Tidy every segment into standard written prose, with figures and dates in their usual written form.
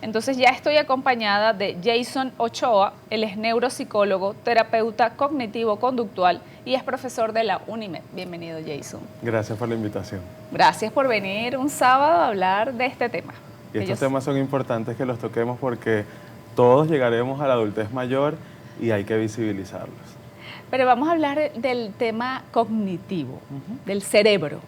Entonces ya estoy acompañada de Jason Ochoa, él es neuropsicólogo, terapeuta cognitivo-conductual y es profesor de la UNIMED. Bienvenido, Jason. Gracias por la invitación. Gracias por venir un sábado a hablar de este tema. Y estos temas son importantes que los toquemos porque todos llegaremos a la adultez mayor y hay que visibilizarlos. Pero vamos a hablar del tema cognitivo, del cerebro.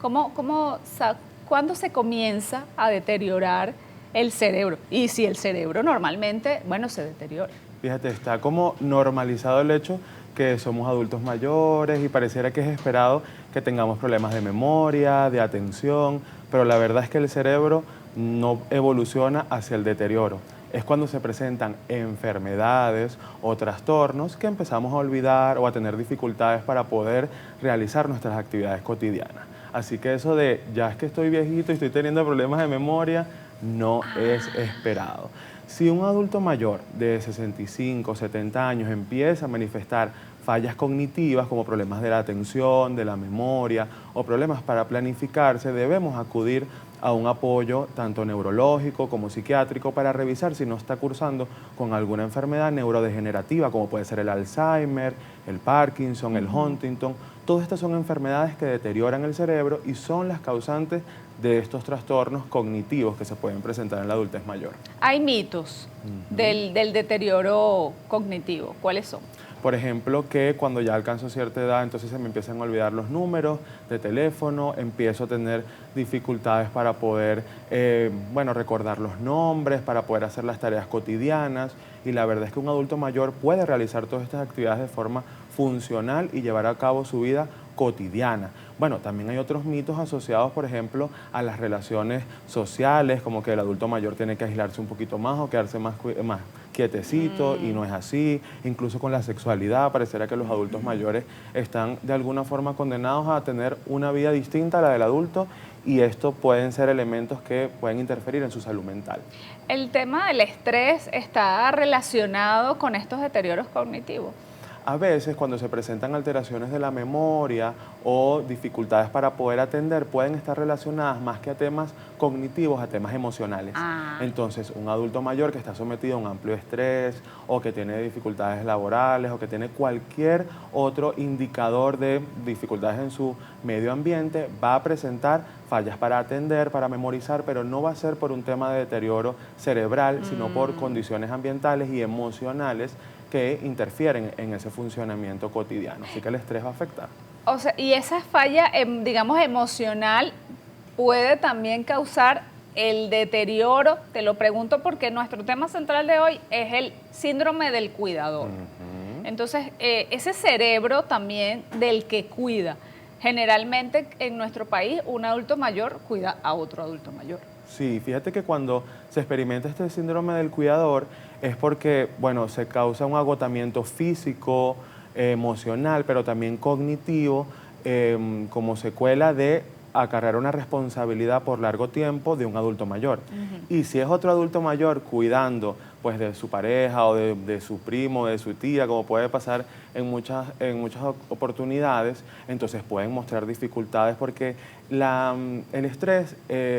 ¿Cuándo se comienza a deteriorar el cerebro? Y si el cerebro normalmente, bueno, se deteriora. Fíjate, está como normalizado el hecho que somos adultos mayores y pareciera que es esperado que tengamos problemas de memoria, de atención, pero la verdad es que el cerebro no evoluciona hacia el deterioro. Es cuando se presentan enfermedades o trastornos que empezamos a olvidar o a tener dificultades para poder realizar nuestras actividades cotidianas. Así que eso de ya es que estoy viejito y estoy teniendo problemas de memoria no es esperado. Si un adulto mayor de 65 o 70 años empieza a manifestar fallas cognitivas como problemas de la atención, de la memoria o problemas para planificarse, debemos acudir a un apoyo tanto neurológico como psiquiátrico para revisar si no está cursando con alguna enfermedad neurodegenerativa como puede ser el Alzheimer, el Parkinson, el Huntington. Todas estas son enfermedades que deterioran el cerebro y son las causantes de estos trastornos cognitivos que se pueden presentar en la adultez mayor. Hay mitos del deterioro cognitivo. ¿Cuáles son? Por ejemplo, que cuando ya alcanzo cierta edad, entonces se me empiezan a olvidar los números de teléfono, empiezo a tener dificultades para poder, recordar los nombres, para poder hacer las tareas cotidianas. Y la verdad es que un adulto mayor puede realizar todas estas actividades de forma funcional y llevar a cabo su vida cotidiana. Bueno, también hay otros mitos asociados, por ejemplo, a las relaciones sociales, como que el adulto mayor tiene que aislarse un poquito más o quedarse más quietecito, y no es así. Incluso con la sexualidad, pareciera que los adultos mayores están de alguna forma condenados a tener una vida distinta a la del adulto y esto pueden ser elementos que pueden interferir en su salud mental. El tema del estrés está relacionado con estos deterioros cognitivos. A veces, cuando se presentan alteraciones de la memoria o dificultades para poder atender, pueden estar relacionadas más que a temas cognitivos, a temas emocionales. Entonces, un adulto mayor que está sometido a un amplio estrés o que tiene dificultades laborales o que tiene cualquier otro indicador de dificultades en su medio ambiente, va a presentar fallas para atender, para memorizar, pero no va a ser por un tema de deterioro cerebral, sino por condiciones ambientales y emocionales que interfieren en ese funcionamiento cotidiano. Así que el estrés va a afectar. O sea, y esa falla, digamos, emocional puede también causar el deterioro. Te lo pregunto porque nuestro tema central de hoy es el síndrome del cuidador. Entonces, ese cerebro también del que cuida. Generalmente en nuestro país un adulto mayor cuida a otro adulto mayor. Sí, fíjate que cuando se experimenta este síndrome del cuidador es porque, bueno, se causa un agotamiento físico, emocional, pero también cognitivo, como secuela de acarrear una responsabilidad por largo tiempo de un adulto mayor. Y si es otro adulto mayor cuidando pues de su pareja o de su primo, de su tía, como puede pasar en muchas oportunidades, entonces pueden mostrar dificultades porque el estrés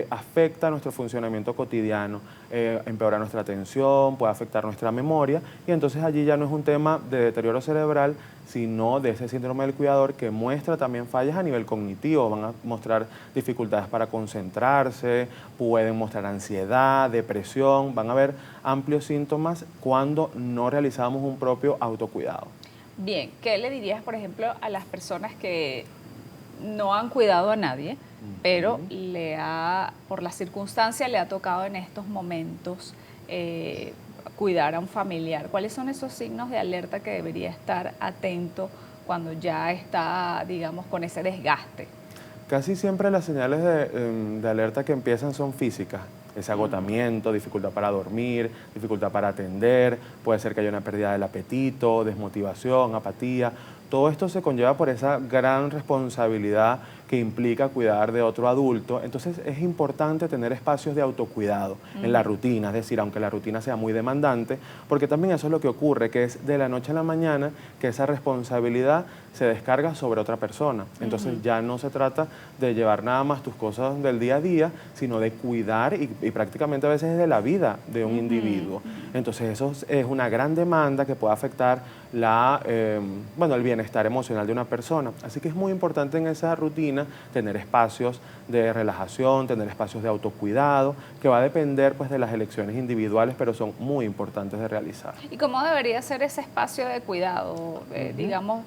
afecta nuestro funcionamiento cotidiano, empeora nuestra atención, puede afectar nuestra memoria y entonces allí ya no es un tema de deterioro cerebral, sino de ese síndrome del cuidador que muestra también fallas a nivel cognitivo, van a mostrar dificultades para concentrarse, pueden mostrar ansiedad, depresión, van a haber amplios síntomas cuando no realizamos un propio autocuidado. Bien, ¿qué le dirías, por ejemplo, a las personas que no han cuidado a nadie, pero por la circunstancia le ha tocado en estos momentos cuidar a un familiar? ¿Cuáles son esos signos de alerta que debería estar atento cuando ya está, digamos, con ese desgaste? Casi siempre las señales de alerta que empiezan son físicas. Ese agotamiento, dificultad para dormir, dificultad para atender, puede ser que haya una pérdida del apetito, desmotivación, apatía. Todo esto se conlleva por esa gran responsabilidad que implica cuidar de otro adulto. Entonces es importante tener espacios de autocuidado en la rutina, es decir, aunque la rutina sea muy demandante, porque también eso es lo que ocurre, que es de la noche a la mañana que esa responsabilidad se descarga sobre otra persona. Entonces ya no se trata de llevar nada más tus cosas del día a día, sino de cuidar y prácticamente a veces de la vida de un individuo. Entonces eso es una gran demanda que puede afectar el bienestar emocional de una persona. Así que es muy importante en esa rutina tener espacios de relajación, tener espacios de autocuidado, que va a depender pues de las elecciones individuales, pero son muy importantes de realizar. ¿Y cómo debería ser ese espacio de cuidado? Digamos,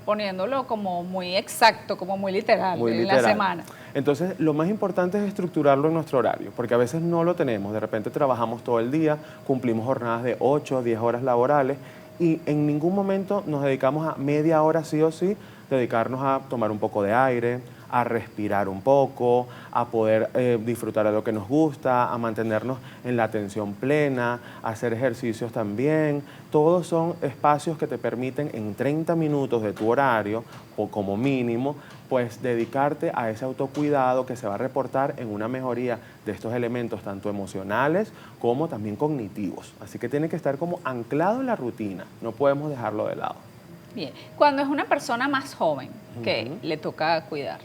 poniéndolo como muy exacto, como muy literal, Muy en literal. la semana. Entonces, lo más importante es estructurarlo en nuestro horario, porque a veces no lo tenemos. De repente trabajamos todo el día, cumplimos jornadas de 8 o 10 horas laborales y en ningún momento nos dedicamos a media hora sí o sí, dedicarnos a tomar un poco de aire, a respirar un poco, a poder disfrutar de lo que nos gusta, a mantenernos en la atención plena, a hacer ejercicios también. Todos son espacios que te permiten en 30 minutos de tu horario, o como mínimo, pues dedicarte a ese autocuidado que se va a reportar en una mejoría de estos elementos tanto emocionales como también cognitivos. Así que tiene que estar como anclado en la rutina, no podemos dejarlo de lado. Bien, cuando es una persona más joven que le toca cuidar,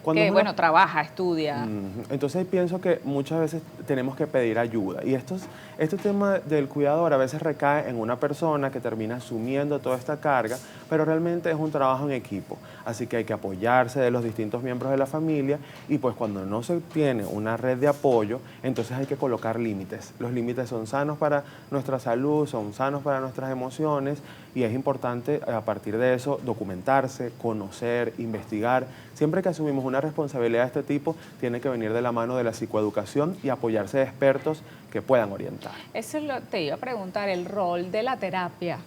Cuando que es una- bueno, trabaja, estudia. Entonces pienso que muchas veces tenemos que pedir ayuda y este tema del cuidador a veces recae en una persona que termina asumiendo toda esta carga, pero realmente es un trabajo en equipo, así que hay que apoyarse de los distintos miembros de la familia y pues cuando no se tiene una red de apoyo, entonces hay que colocar límites. Los límites son sanos para nuestra salud, son sanos para nuestras emociones y es importante a partir de eso documentarse, conocer, investigar. Siempre que asumimos una responsabilidad de este tipo, tiene que venir de la mano de la psicoeducación y apoyarse de expertos que puedan orientar. Eso te iba a preguntar, el rol de la terapia,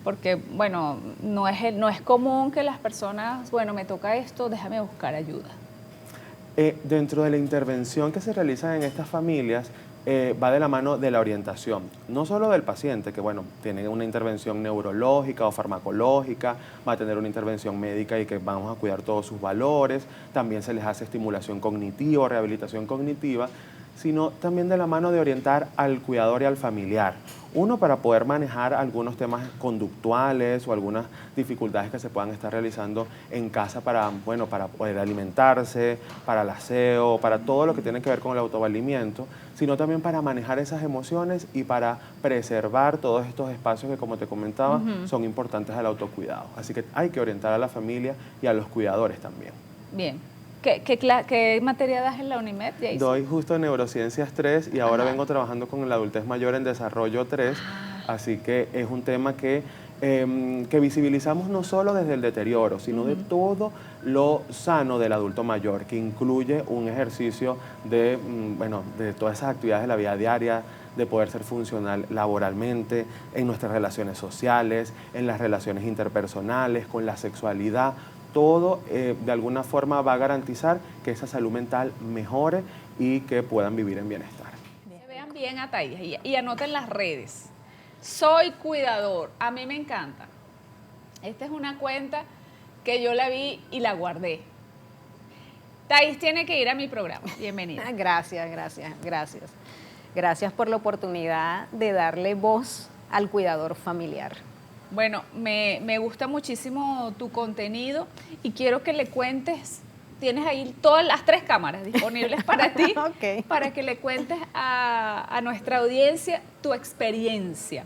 porque bueno, no es común que las personas, bueno, me toca esto, déjame buscar ayuda. Dentro de la intervención que se realiza en estas familias, va de la mano de la orientación, no solo del paciente, que bueno, tiene una intervención neurológica o farmacológica, va a tener una intervención médica y que vamos a cuidar todos sus valores, también se les hace estimulación cognitiva, rehabilitación cognitiva, sino también de la mano de orientar al cuidador y al familiar. Uno, para poder manejar algunos temas conductuales o algunas dificultades que se puedan estar realizando en casa para poder alimentarse, para el aseo, para todo lo que tiene que ver con el autovalimiento, sino también para manejar esas emociones y para preservar todos estos espacios que, como te comentaba, son importantes al autocuidado. Así que hay que orientar a la familia y a los cuidadores también. Bien. ¿Qué materia das en la UNIMED, Jason? Doy justo Neurociencias 3 y ahora vengo trabajando con la adultez mayor en Desarrollo 3, así que es un tema que visibilizamos no solo desde el deterioro, sino de todo lo sano del adulto mayor, que incluye un ejercicio de todas esas actividades de la vida diaria, de poder ser funcional laboralmente, en nuestras relaciones sociales, en las relaciones interpersonales, con la sexualidad. Todo de alguna forma va a garantizar que esa salud mental mejore y que puedan vivir en bienestar. Bien. Vean bien a Thais y anoten las redes. Soy cuidador, a mí me encanta. Esta es una cuenta que yo la vi y la guardé. Thais tiene que ir a mi programa. Bienvenida. Gracias. Gracias por la oportunidad de darle voz al cuidador familiar. Bueno, me gusta muchísimo tu contenido y quiero que le cuentes, tienes ahí todas las 3 cámaras disponibles para ti, Okay. para que le cuentes a nuestra audiencia tu experiencia.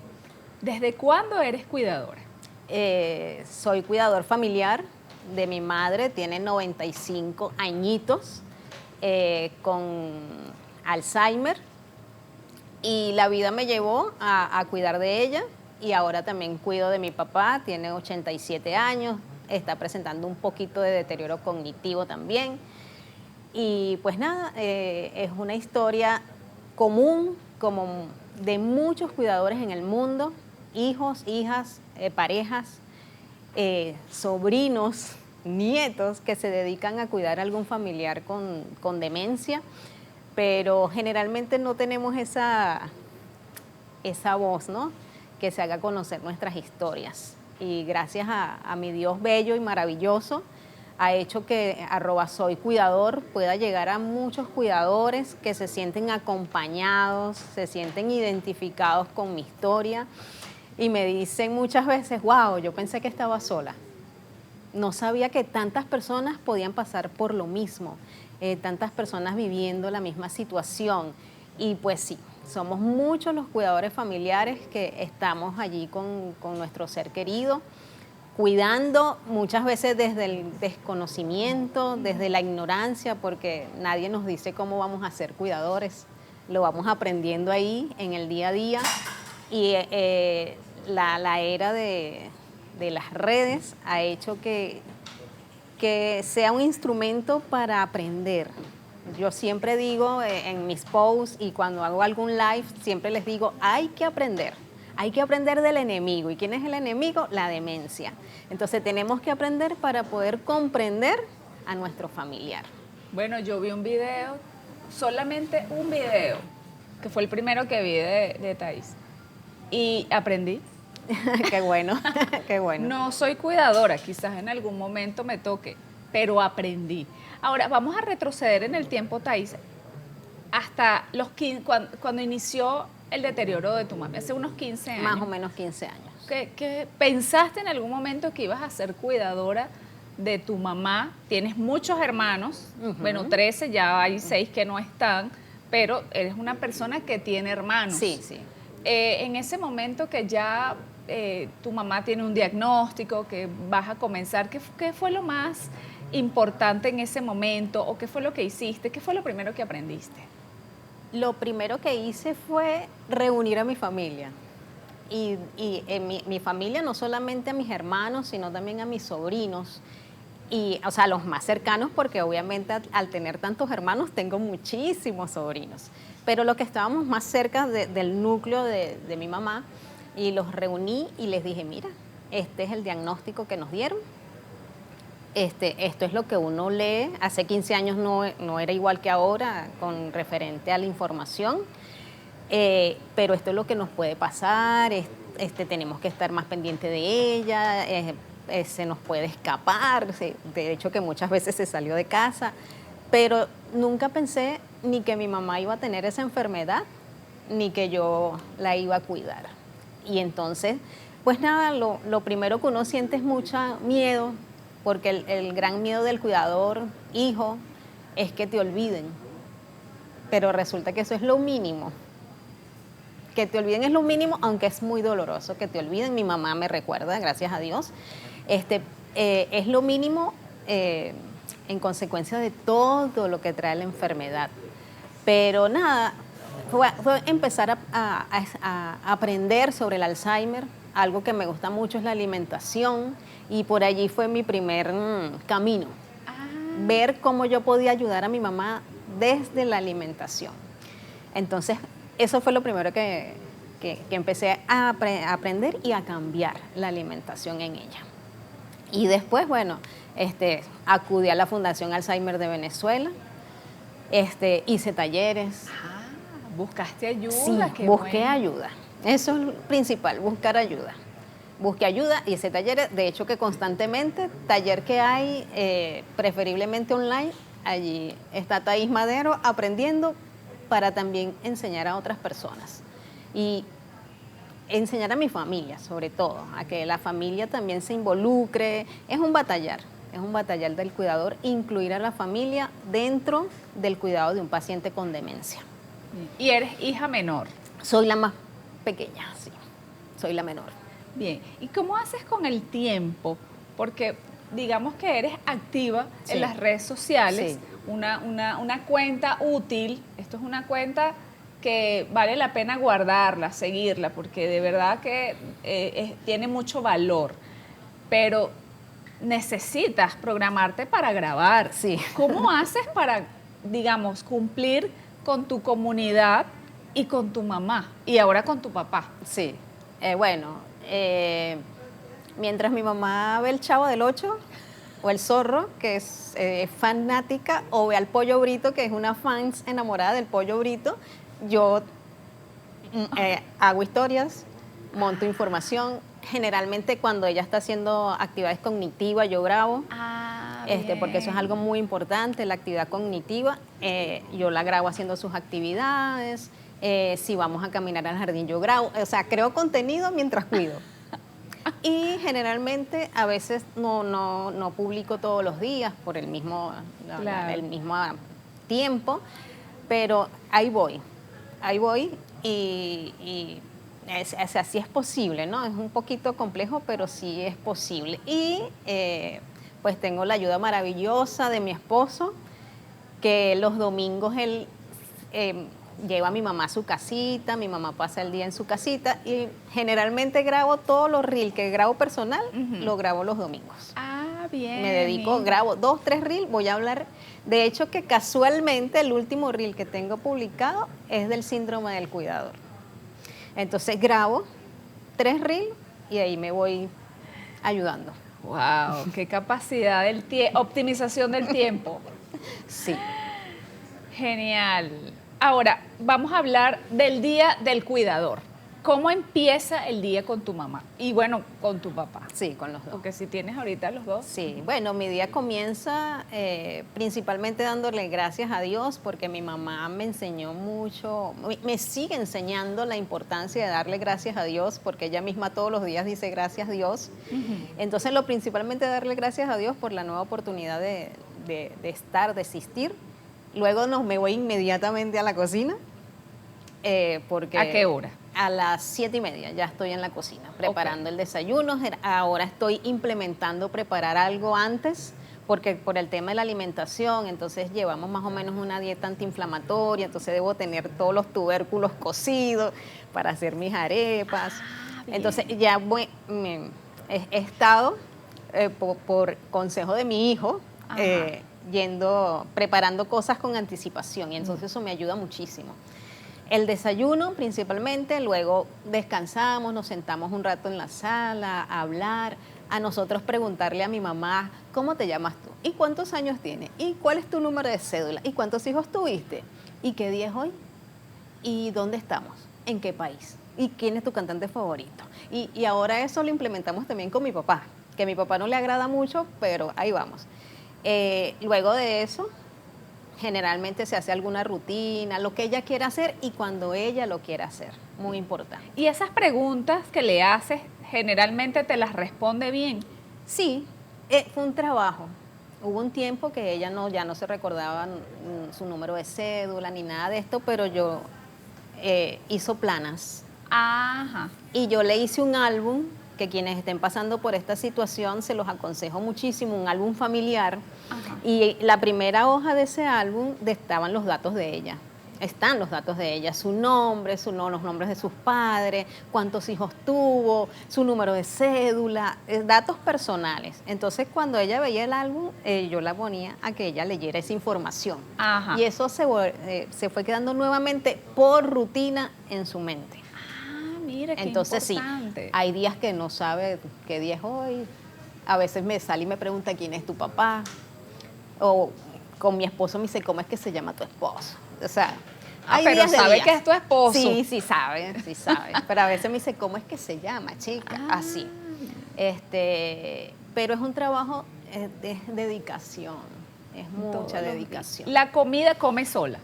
¿Desde cuándo eres cuidadora? Soy cuidador familiar de mi madre, tiene 95 añitos, con Alzheimer, y la vida me llevó a cuidar de ella. Y ahora también cuido de mi papá, tiene 87 años, está presentando un poquito de deterioro cognitivo también. Y pues nada, es una historia común, como de muchos cuidadores en el mundo, hijos, hijas, parejas, sobrinos, nietos que se dedican a cuidar a algún familiar con demencia, pero generalmente no tenemos esa voz, ¿no?, que se haga conocer nuestras historias. y gracias a mi Dios bello y maravilloso, ha hecho que @soycuidador pueda llegar a muchos cuidadores que se sienten acompañados, se sienten identificados con mi historia y me dicen muchas veces, wow, yo pensé que estaba sola. No sabía que tantas personas podían pasar por lo mismo, tantas personas viviendo la misma situación. Y pues sí, somos muchos los cuidadores familiares que estamos allí con nuestro ser querido, cuidando muchas veces desde el desconocimiento, desde la ignorancia, porque nadie nos dice cómo vamos a ser cuidadores, lo vamos aprendiendo ahí en el día a día y la era de las redes ha hecho que sea un instrumento para aprender. Yo siempre digo en mis posts y cuando hago algún live, siempre les digo, hay que aprender del enemigo. ¿Y quién es el enemigo? La demencia. Entonces tenemos que aprender para poder comprender a nuestro familiar. Bueno, yo vi un video, solamente un video, que fue el primero que vi de Thais, y aprendí. Qué bueno, qué bueno. No soy cuidadora, quizás en algún momento me toque, pero aprendí. Ahora, vamos a retroceder en el tiempo, Thais, hasta los 15, cuando inició el deterioro de tu mami, hace unos 15 años. Más o menos 15 años. ¿Qué pensaste en algún momento que ibas a ser cuidadora de tu mamá? Tienes muchos hermanos, bueno, 13, ya hay 6 que no están, pero eres una persona que tiene hermanos. Sí, sí. En ese momento que ya tu mamá tiene un diagnóstico, que vas a comenzar, ¿qué fue lo más importante en ese momento? ¿O qué fue lo que hiciste? ¿Qué fue lo primero que aprendiste? Lo primero que hice fue reunir a mi familia. Y mi familia, no solamente a mis hermanos, sino también a mis sobrinos. Y, o sea, los más cercanos, porque obviamente al tener tantos hermanos, tengo muchísimos sobrinos. Pero los que estábamos más cerca del núcleo de mi mamá, y los reuní y les dije, mira, este es el diagnóstico que nos dieron. Esto es lo que uno lee. Hace 15 años no era igual que ahora con referente a la información, pero esto es lo que nos puede pasar, tenemos que estar más pendientes de ella, se nos puede escapar, de hecho que muchas veces se salió de casa, pero nunca pensé ni que mi mamá iba a tener esa enfermedad, ni que yo la iba a cuidar. Y entonces, pues nada, lo primero que uno siente es mucho miedo, porque el gran miedo del cuidador, hijo, es que te olviden. Pero resulta que eso es lo mínimo. Que te olviden es lo mínimo, aunque es muy doloroso que te olviden. Mi mamá me recuerda, gracias a Dios. Es lo mínimo en consecuencia de todo lo que trae la enfermedad. Pero nada, fue empezar a aprender sobre el Alzheimer. Algo que me gusta mucho es la alimentación y por allí fue mi primer camino. Ver cómo yo podía ayudar a mi mamá desde la alimentación. Entonces, eso fue lo primero que empecé a aprender y a cambiar la alimentación en ella. Y después, bueno, acudí a la Fundación Alzheimer de Venezuela, hice talleres. ¿Buscaste ayuda? Sí, busqué ayuda. Eso es lo principal, buscar ayuda. Busqué ayuda, hice talleres, de hecho que constantemente, taller que hay, preferiblemente online, allí está Thais Madero aprendiendo para también enseñar a otras personas. Y enseñar a mi familia, sobre todo, a que la familia también se involucre. Es un batallar del cuidador, incluir a la familia dentro del cuidado de un paciente con demencia. ¿Y eres hija menor? Soy la más pequeña, sí, soy la menor. Bien, ¿y cómo haces con el tiempo? Porque digamos que eres activa en las redes sociales, sí. Una cuenta útil, esto es una cuenta que vale la pena guardarla, seguirla, porque de verdad que tiene mucho valor, pero necesitas programarte para grabar. Sí. ¿Cómo haces para, digamos, cumplir con tu comunidad y con tu mamá y ahora con tu papá? Sí, mientras mi mamá ve el Chavo del Ocho o el Zorro, que es fanática, o ve al Pollo Brito, que es una fan enamorada del Pollo Brito, yo hago historias, monto información, Generalmente cuando ella está haciendo actividades cognitivas, yo grabo. Porque eso es algo muy importante, la actividad cognitiva. Yo la grabo haciendo sus actividades. Si vamos a caminar al jardín, yo grabo. O sea, creo contenido mientras cuido. Y generalmente a veces no publico todos los días por el mismo tiempo, pero ahí voy y así es posible, ¿no? Es un poquito complejo, pero sí es posible. Y pues tengo la ayuda maravillosa de mi esposo, que los domingos él lleva a mi mamá a su casita, mi mamá pasa el día en su casita y generalmente grabo todos los reels que grabo personal, lo grabo los domingos. Bien. Me dedico, grabo 2, 3 reels, voy a hablar. De hecho, que casualmente el último reel que tengo publicado es del síndrome del cuidador. Entonces grabo 3 reels y ahí me voy ayudando. ¡Wow! ¡Qué capacidad optimización del tiempo! Sí. Genial. Ahora, vamos a hablar del Día del Cuidador. ¿Cómo empieza el día con tu mamá? Y bueno, con tu papá. Sí, con los dos. Porque si tienes ahorita los dos. Sí, bueno, mi día comienza principalmente dándole gracias a Dios, porque mi mamá me enseñó mucho, me sigue enseñando la importancia de darle gracias a Dios, porque ella misma todos los días dice gracias Dios. Entonces, lo principalmente darle gracias a Dios por la nueva oportunidad de estar, de existir. Luego me voy inmediatamente a la cocina. Porque ¿a qué hora? A las 7:30 ya estoy en la cocina preparando el desayuno. Ahora estoy implementando preparar algo antes, porque por el tema de la alimentación, entonces llevamos más o menos una dieta antiinflamatoria, entonces debo tener todos los tubérculos cocidos para hacer mis arepas. Entonces ya he estado por consejo de mi hijo, preparando cosas con anticipación, y entonces eso me ayuda muchísimo. El desayuno principalmente, luego descansamos, nos sentamos un rato en la sala a hablar, a nosotros preguntarle a mi mamá, ¿cómo te llamas tú? ¿Y cuántos años tienes? ¿Y cuál es tu número de cédula? ¿Y cuántos hijos tuviste? ¿Y qué día es hoy? ¿Y dónde estamos? ¿En qué país? ¿Y quién es tu cantante favorito? Y ahora eso lo implementamos también con mi papá, que a mi papá no le agrada mucho, pero ahí vamos. Luego de eso, generalmente se hace alguna rutina, lo que ella quiera hacer y cuando ella lo quiera hacer, muy importante. ¿Y esas preguntas que le haces, generalmente te las responde bien? Sí, fue un trabajo. Hubo un tiempo que ella ya no se recordaba su número de cédula ni nada de esto, pero yo hizo planas. Ajá. Y yo le hice un álbum, que quienes estén pasando por esta situación se los aconsejo muchísimo, un álbum familiar. Ajá. Y la primera hoja de ese álbum estaban los datos de ella. Están los datos de ella, su nombre, los nombres de sus padres, cuántos hijos tuvo, su número de cédula, datos personales. Entonces, cuando ella veía el álbum, yo la ponía a que ella leyera esa información. Ajá. Y eso se fue quedando nuevamente por rutina en su mente. Mira, qué entonces importante. Sí, hay días que no sabe qué día es hoy. A veces me sale y me pregunta quién es tu papá. O con mi esposo me dice, ¿cómo es que se llama tu esposo? O sea, hay pero días de sabe días. que es tu esposo. Sí sabe. Pero a veces me dice, ¿cómo es que se llama, chica? Así. Pero es un trabajo de dedicación. Es mucha dedicación. ¿La comida come sola?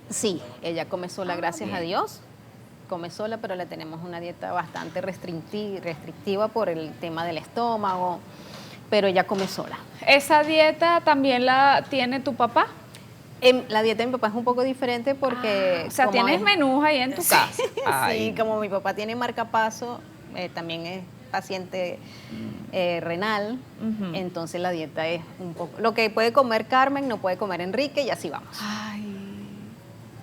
Sí, ella come sola, gracias a Dios. Come sola, pero le tenemos una dieta bastante restrictiva por el tema del estómago, pero ella come sola. ¿Esa dieta también la tiene tu papá? La dieta de mi papá es un poco diferente porque... o sea, tienes menús ahí en tu casa. Sí, como mi papá tiene marcapaso, también es paciente renal, entonces la dieta es un poco... Lo que puede comer Carmen no puede comer Enrique y así vamos.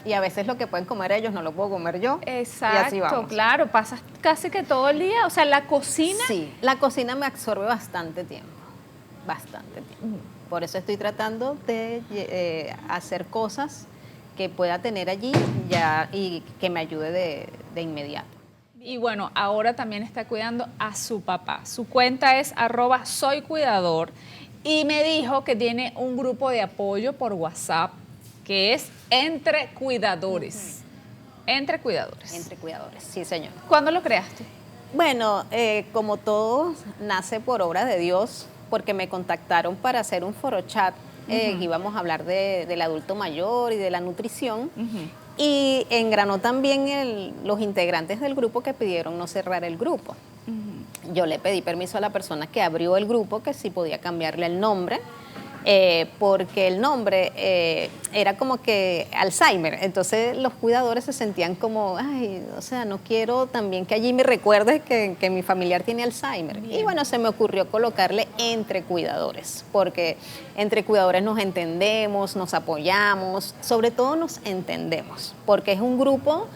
Y a veces lo que pueden comer ellos no lo puedo comer yo. Exacto, y así vamos. Claro, pasas casi que todo el día, o sea, la cocina. Sí, la cocina me absorbe bastante tiempo. Por eso estoy tratando de hacer cosas que pueda tener allí ya y que me ayude de inmediato. Y bueno, ahora también está cuidando a su papá. Su cuenta es @soycuidador y me dijo que tiene un grupo de apoyo por WhatsApp que es Entre Cuidadores. Entre Cuidadores. Entre Cuidadores, sí, señor. ¿Cuándo lo creaste? Bueno, como todo nace por obra de Dios, porque me contactaron para hacer un foro chat. Íbamos a hablar del adulto mayor y de la nutrición. Y engranó también los integrantes del grupo que pidieron no cerrar el grupo. Yo le pedí permiso a la persona que abrió el grupo que si podía cambiarle el nombre, porque el nombre era como que Alzheimer. Entonces los cuidadores se sentían como, ay, o sea, no quiero también que allí me recuerdes que mi familiar tiene Alzheimer. Bien. Y bueno, se me ocurrió colocarle entre cuidadores, porque entre cuidadores nos entendemos, nos apoyamos, sobre todo nos entendemos, porque es un grupo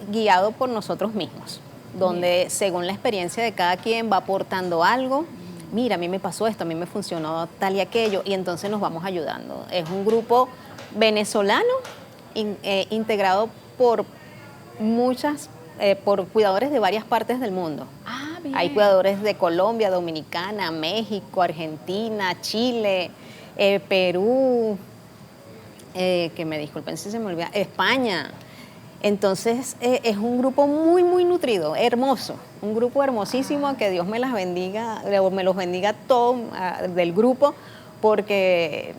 guiado por nosotros mismos, donde según la experiencia de cada quien va aportando algo. Mira, a mí me pasó esto, a mí me funcionó tal y aquello, y entonces nos vamos ayudando. Es un grupo venezolano integrado por por cuidadores de varias partes del mundo. Ah, bien. Hay cuidadores de Colombia, Dominicana, México, Argentina, Chile, Perú, que me disculpen si se me olvida, España. Entonces es un grupo muy, muy nutrido, hermoso, un grupo hermosísimo, que Dios me los bendiga a todos del grupo, porque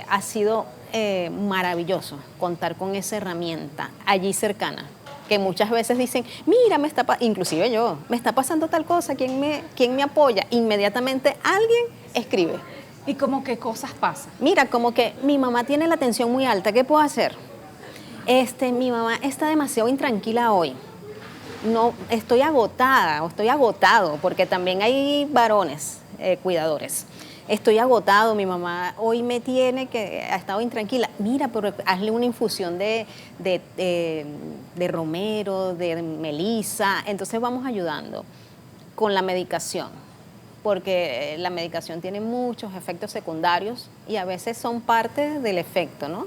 ha sido maravilloso contar con esa herramienta allí cercana, que muchas veces dicen, mira, inclusive yo, me está pasando tal cosa, ¿quién me apoya? Inmediatamente alguien escribe. ¿Y como qué cosas pasan? Mira, como que mi mamá tiene la tensión muy alta, ¿qué puedo hacer? Mi mamá está demasiado intranquila hoy. No, estoy agotada o estoy agotado, porque también hay varones cuidadores. Estoy agotado, mi mamá hoy ha estado intranquila. Mira, pero hazle una infusión de romero, de melisa. Entonces vamos ayudando con la medicación, porque la medicación tiene muchos efectos secundarios y a veces son parte del efecto, ¿no?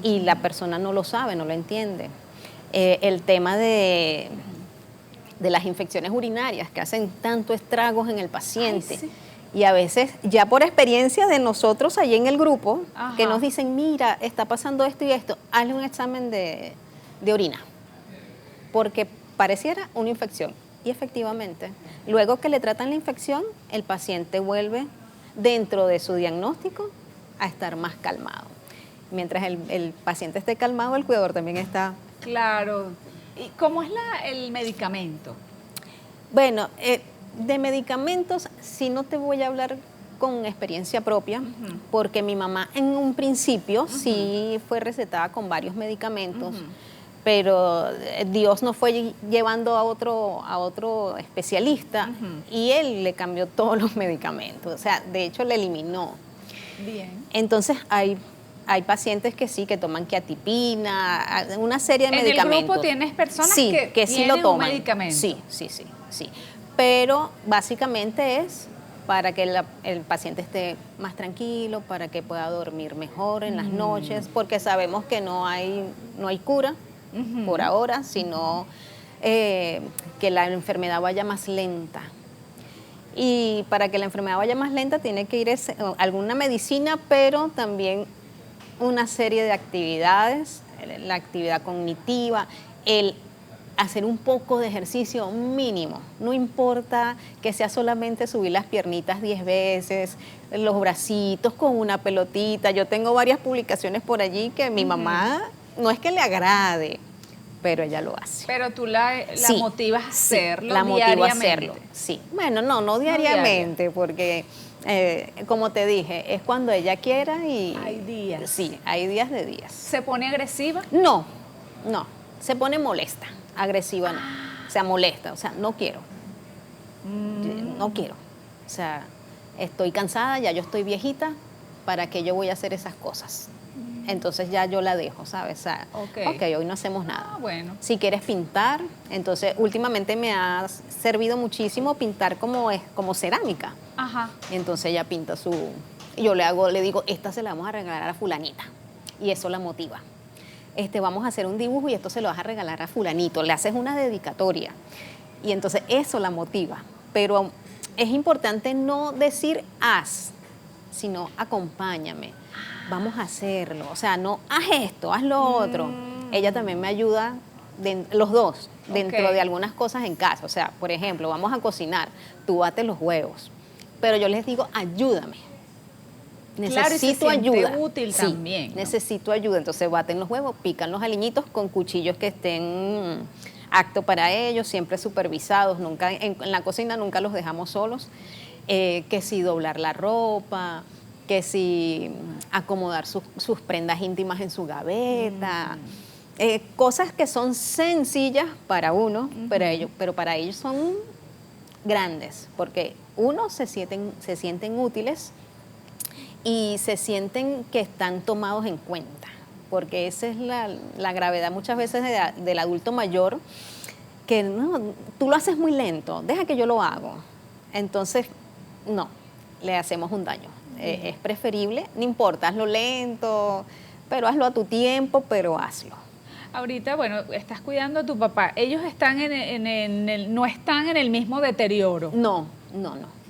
Y la persona no lo sabe, no lo entiende. El tema de las infecciones urinarias que hacen tanto estragos en el paciente. Ay, sí. Y a veces, ya por experiencia de nosotros allí en el grupo, ajá, que nos dicen, mira, está pasando esto y esto, hazle un examen de orina, porque pareciera una infección. Y efectivamente, luego que le tratan la infección, el paciente vuelve, dentro de su diagnóstico, a estar más calmado. Mientras el paciente esté calmado, el cuidador también está. Claro. ¿Y cómo es el medicamento? Bueno, de medicamentos, sí no te voy a hablar con experiencia propia, porque mi mamá en un principio sí fue recetada con varios medicamentos, pero Dios nos fue llevando a otro especialista y él le cambió todos los medicamentos, o sea, de hecho le eliminó. Bien. Entonces hay pacientes que sí, que toman quiatipina, una serie de medicamentos. ¿En el grupo tienes personas sí, que sí lo toman? Un medicamento? Sí. Pero básicamente es para que el paciente esté más tranquilo, para que pueda dormir mejor en las noches, porque sabemos que no hay cura por ahora, sino que la enfermedad vaya más lenta. Y para que la enfermedad vaya más lenta tiene que ir alguna medicina, pero también una serie de actividades, la actividad cognitiva, el hacer un poco de ejercicio mínimo. No importa que sea solamente subir las piernitas 10 veces, los bracitos con una pelotita. Yo tengo varias publicaciones por allí que mi mamá no es que le agrade, pero ella lo hace. Pero tú la sí, motivas a hacerlo la motivo a hacerlo, diariamente. sí. Bueno, no diariamente, porque como te dije, es cuando ella quiera y... Hay días. Sí, hay días de días. ¿Se pone agresiva? No, se pone molesta, agresiva no. O sea, molesta, o sea, no quiero. No quiero. O sea, estoy cansada, ya yo estoy viejita, ¿para qué yo voy a hacer esas cosas? Entonces ya yo la dejo, ¿sabes? O sea, ok, hoy no hacemos nada. Bueno. Si quieres pintar, entonces últimamente me ha servido muchísimo pintar como cerámica. Ajá. Entonces ella pinta yo le digo, esta se la vamos a regalar a fulanita. Y eso la motiva. Vamos a hacer un dibujo y esto se lo vas a regalar a fulanito. Le haces una dedicatoria. Y entonces eso la motiva. Pero es importante no decir haz, sino acompáñame. Vamos a hacerlo. O sea, no haz esto, haz lo otro. Ella también me ayuda los dos, dentro Ok. de algunas cosas en casa. O sea, por ejemplo, vamos a cocinar, tú bate los huevos, pero yo les digo, ayúdame. Claro, y se Necesito siente ayuda. útil Sí, también, ¿no? necesito ayuda. Entonces baten los huevos, pican los aliñitos con cuchillos que estén apto para ellos, siempre supervisados. Nunca en la cocina nunca los dejamos solos. Que si doblar la ropa, que si acomodar sus prendas íntimas en su gaveta. Cosas que son sencillas para uno, pero para ellos son grandes, porque uno se sienten útiles y se sienten que están tomados en cuenta, porque esa es la gravedad muchas veces del adulto mayor, que no, tú lo haces muy lento, deja que yo lo hago. Entonces, no, le hacemos un daño. Es preferible, no importa, hazlo lento, pero hazlo a tu tiempo, pero hazlo. Ahorita, bueno, estás cuidando a tu papá. Ellos están no están en el mismo deterioro. No.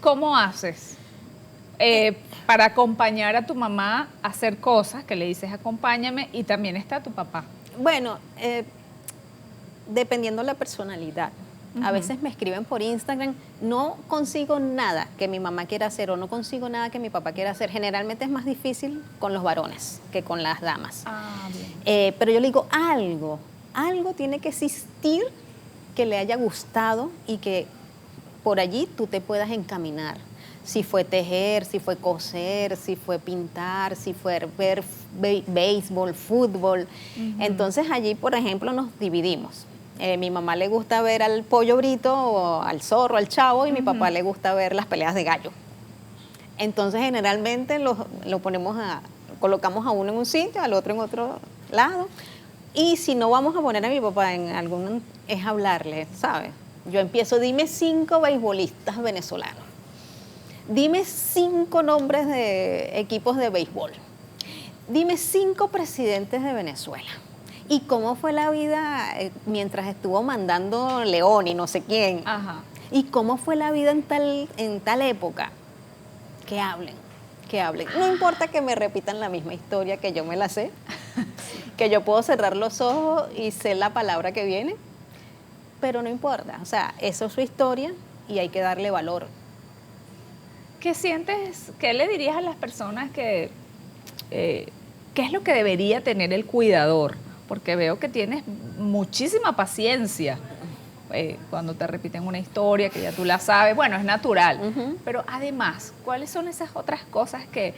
¿Cómo haces para acompañar a tu mamá a hacer cosas que le dices acompáñame y también está tu papá? Bueno, dependiendo la personalidad. A veces me escriben por Instagram, no consigo nada que mi mamá quiera hacer o no consigo nada que mi papá quiera hacer. Generalmente es más difícil con los varones que con las damas. Ah, bien. Pero yo le digo, algo tiene que existir que le haya gustado y que por allí tú te puedas encaminar. Si fue tejer, si fue coser, si fue pintar, si fue ver béisbol, fútbol. Entonces allí, por ejemplo, nos dividimos. Mi mamá le gusta ver al pollo brito, o al zorro, al chavo, y mi papá le gusta ver las peleas de gallo. Entonces generalmente colocamos a uno en un sitio, al otro en otro lado. Y si no vamos a poner a mi papá en algún, es hablarle, ¿sabes? Yo empiezo, dime 5 beisbolistas venezolanos. Dime 5 nombres de equipos de béisbol. Dime 5 presidentes de Venezuela. ¿Y cómo fue la vida mientras estuvo mandando León y no sé quién? Ajá. ¿Y cómo fue la vida en tal época? Que hablen. No importa que me repitan la misma historia que yo me la sé, que yo puedo cerrar los ojos y sé la palabra que viene, pero no importa. O sea, eso es su historia y hay que darle valor. ¿Qué sientes, qué le dirías a las personas qué es lo que debería tener el cuidador? Porque veo que tienes muchísima paciencia cuando te repiten una historia que ya tú la sabes. Bueno, es natural. Pero además, ¿cuáles son esas otras cosas que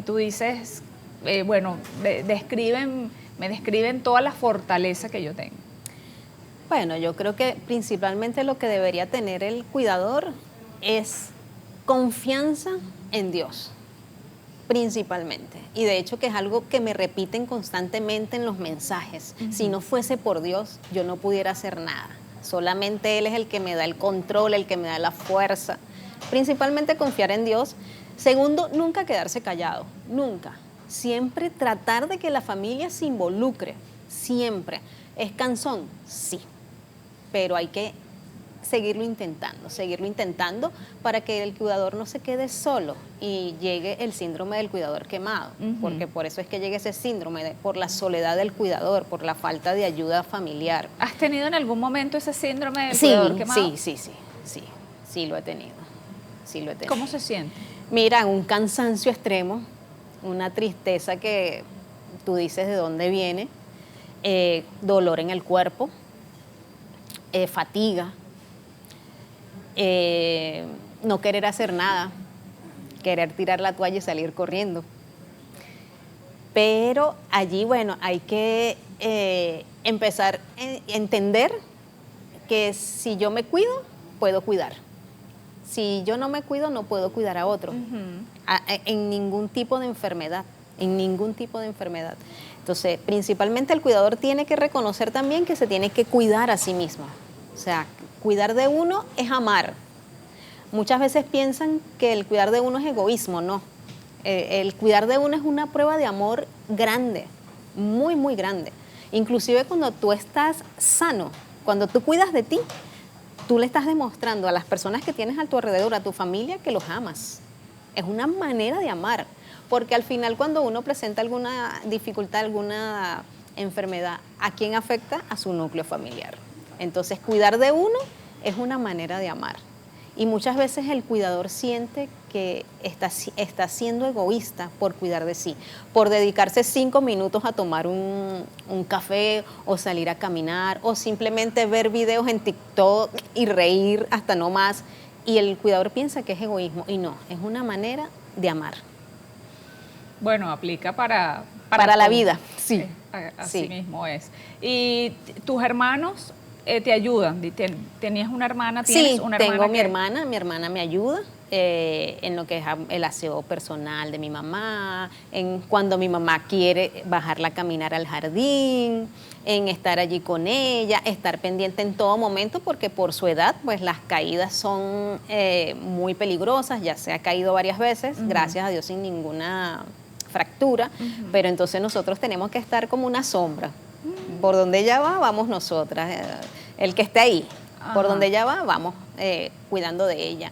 tú dices, me describen toda la fortaleza que yo tengo? Bueno, yo creo que principalmente lo que debería tener el cuidador es confianza en Dios. Principalmente. Y de hecho que es algo que me repiten constantemente en los mensajes. Si no fuese por Dios, yo no pudiera hacer nada. Solamente Él es el que me da el control, el que me da la fuerza. Principalmente confiar en Dios. Segundo, nunca quedarse callado. Nunca. Siempre tratar de que la familia se involucre. Siempre. ¿Es cansón? Sí. Pero hay que seguirlo intentando para que el cuidador no se quede solo y llegue el síndrome del cuidador quemado, porque por eso es que llega ese síndrome, por la soledad del cuidador, por la falta de ayuda familiar. ¿Has tenido en algún momento ese síndrome del cuidador quemado? Sí, lo he tenido. ¿Cómo se siente? Mira, un cansancio extremo, una tristeza que tú dices de dónde viene, dolor en el cuerpo, fatiga, no querer hacer nada, querer tirar la toalla y salir corriendo. Pero allí, bueno, hay que empezar a entender que si yo me cuido, puedo cuidar. Si yo no me cuido, no puedo cuidar a otro. En ningún tipo de enfermedad, Entonces, principalmente el cuidador tiene que reconocer también que se tiene que cuidar a sí mismo. O sea, cuidar de uno es amar. Muchas veces piensan que el cuidar de uno es egoísmo, no. El cuidar de uno es una prueba de amor grande, muy, muy grande. Inclusive cuando tú estás sano, cuando tú cuidas de ti, tú le estás demostrando a las personas que tienes a tu alrededor, a tu familia, que los amas. Es una manera de amar, porque al final cuando uno presenta alguna dificultad, alguna enfermedad, ¿a quién afecta? A su núcleo familiar. Entonces, cuidar de uno es una manera de amar. Y muchas veces el cuidador siente que está siendo egoísta por cuidar de sí, por dedicarse 5 minutos a tomar un café o salir a caminar o simplemente ver videos en TikTok y reír hasta no más. Y el cuidador piensa que es egoísmo y no, es una manera de amar. Bueno, aplica para la todo. vida, sí. Así Sí. mismo es. ¿Y tus hermanos te ayudan? ¿Tenías una hermana? ¿Tienes Sí, una tengo hermana mi hermana me ayuda en lo que es el aseo personal de mi mamá, en cuando mi mamá quiere bajarla a caminar al jardín, en estar allí con ella, estar pendiente en todo momento, porque por su edad, pues las caídas son muy peligrosas, ya se ha caído varias veces, gracias a Dios sin ninguna fractura, pero entonces nosotros tenemos que estar como una sombra. Por donde ella va, vamos nosotras. El que esté ahí, por donde ella va, vamos cuidando de ella.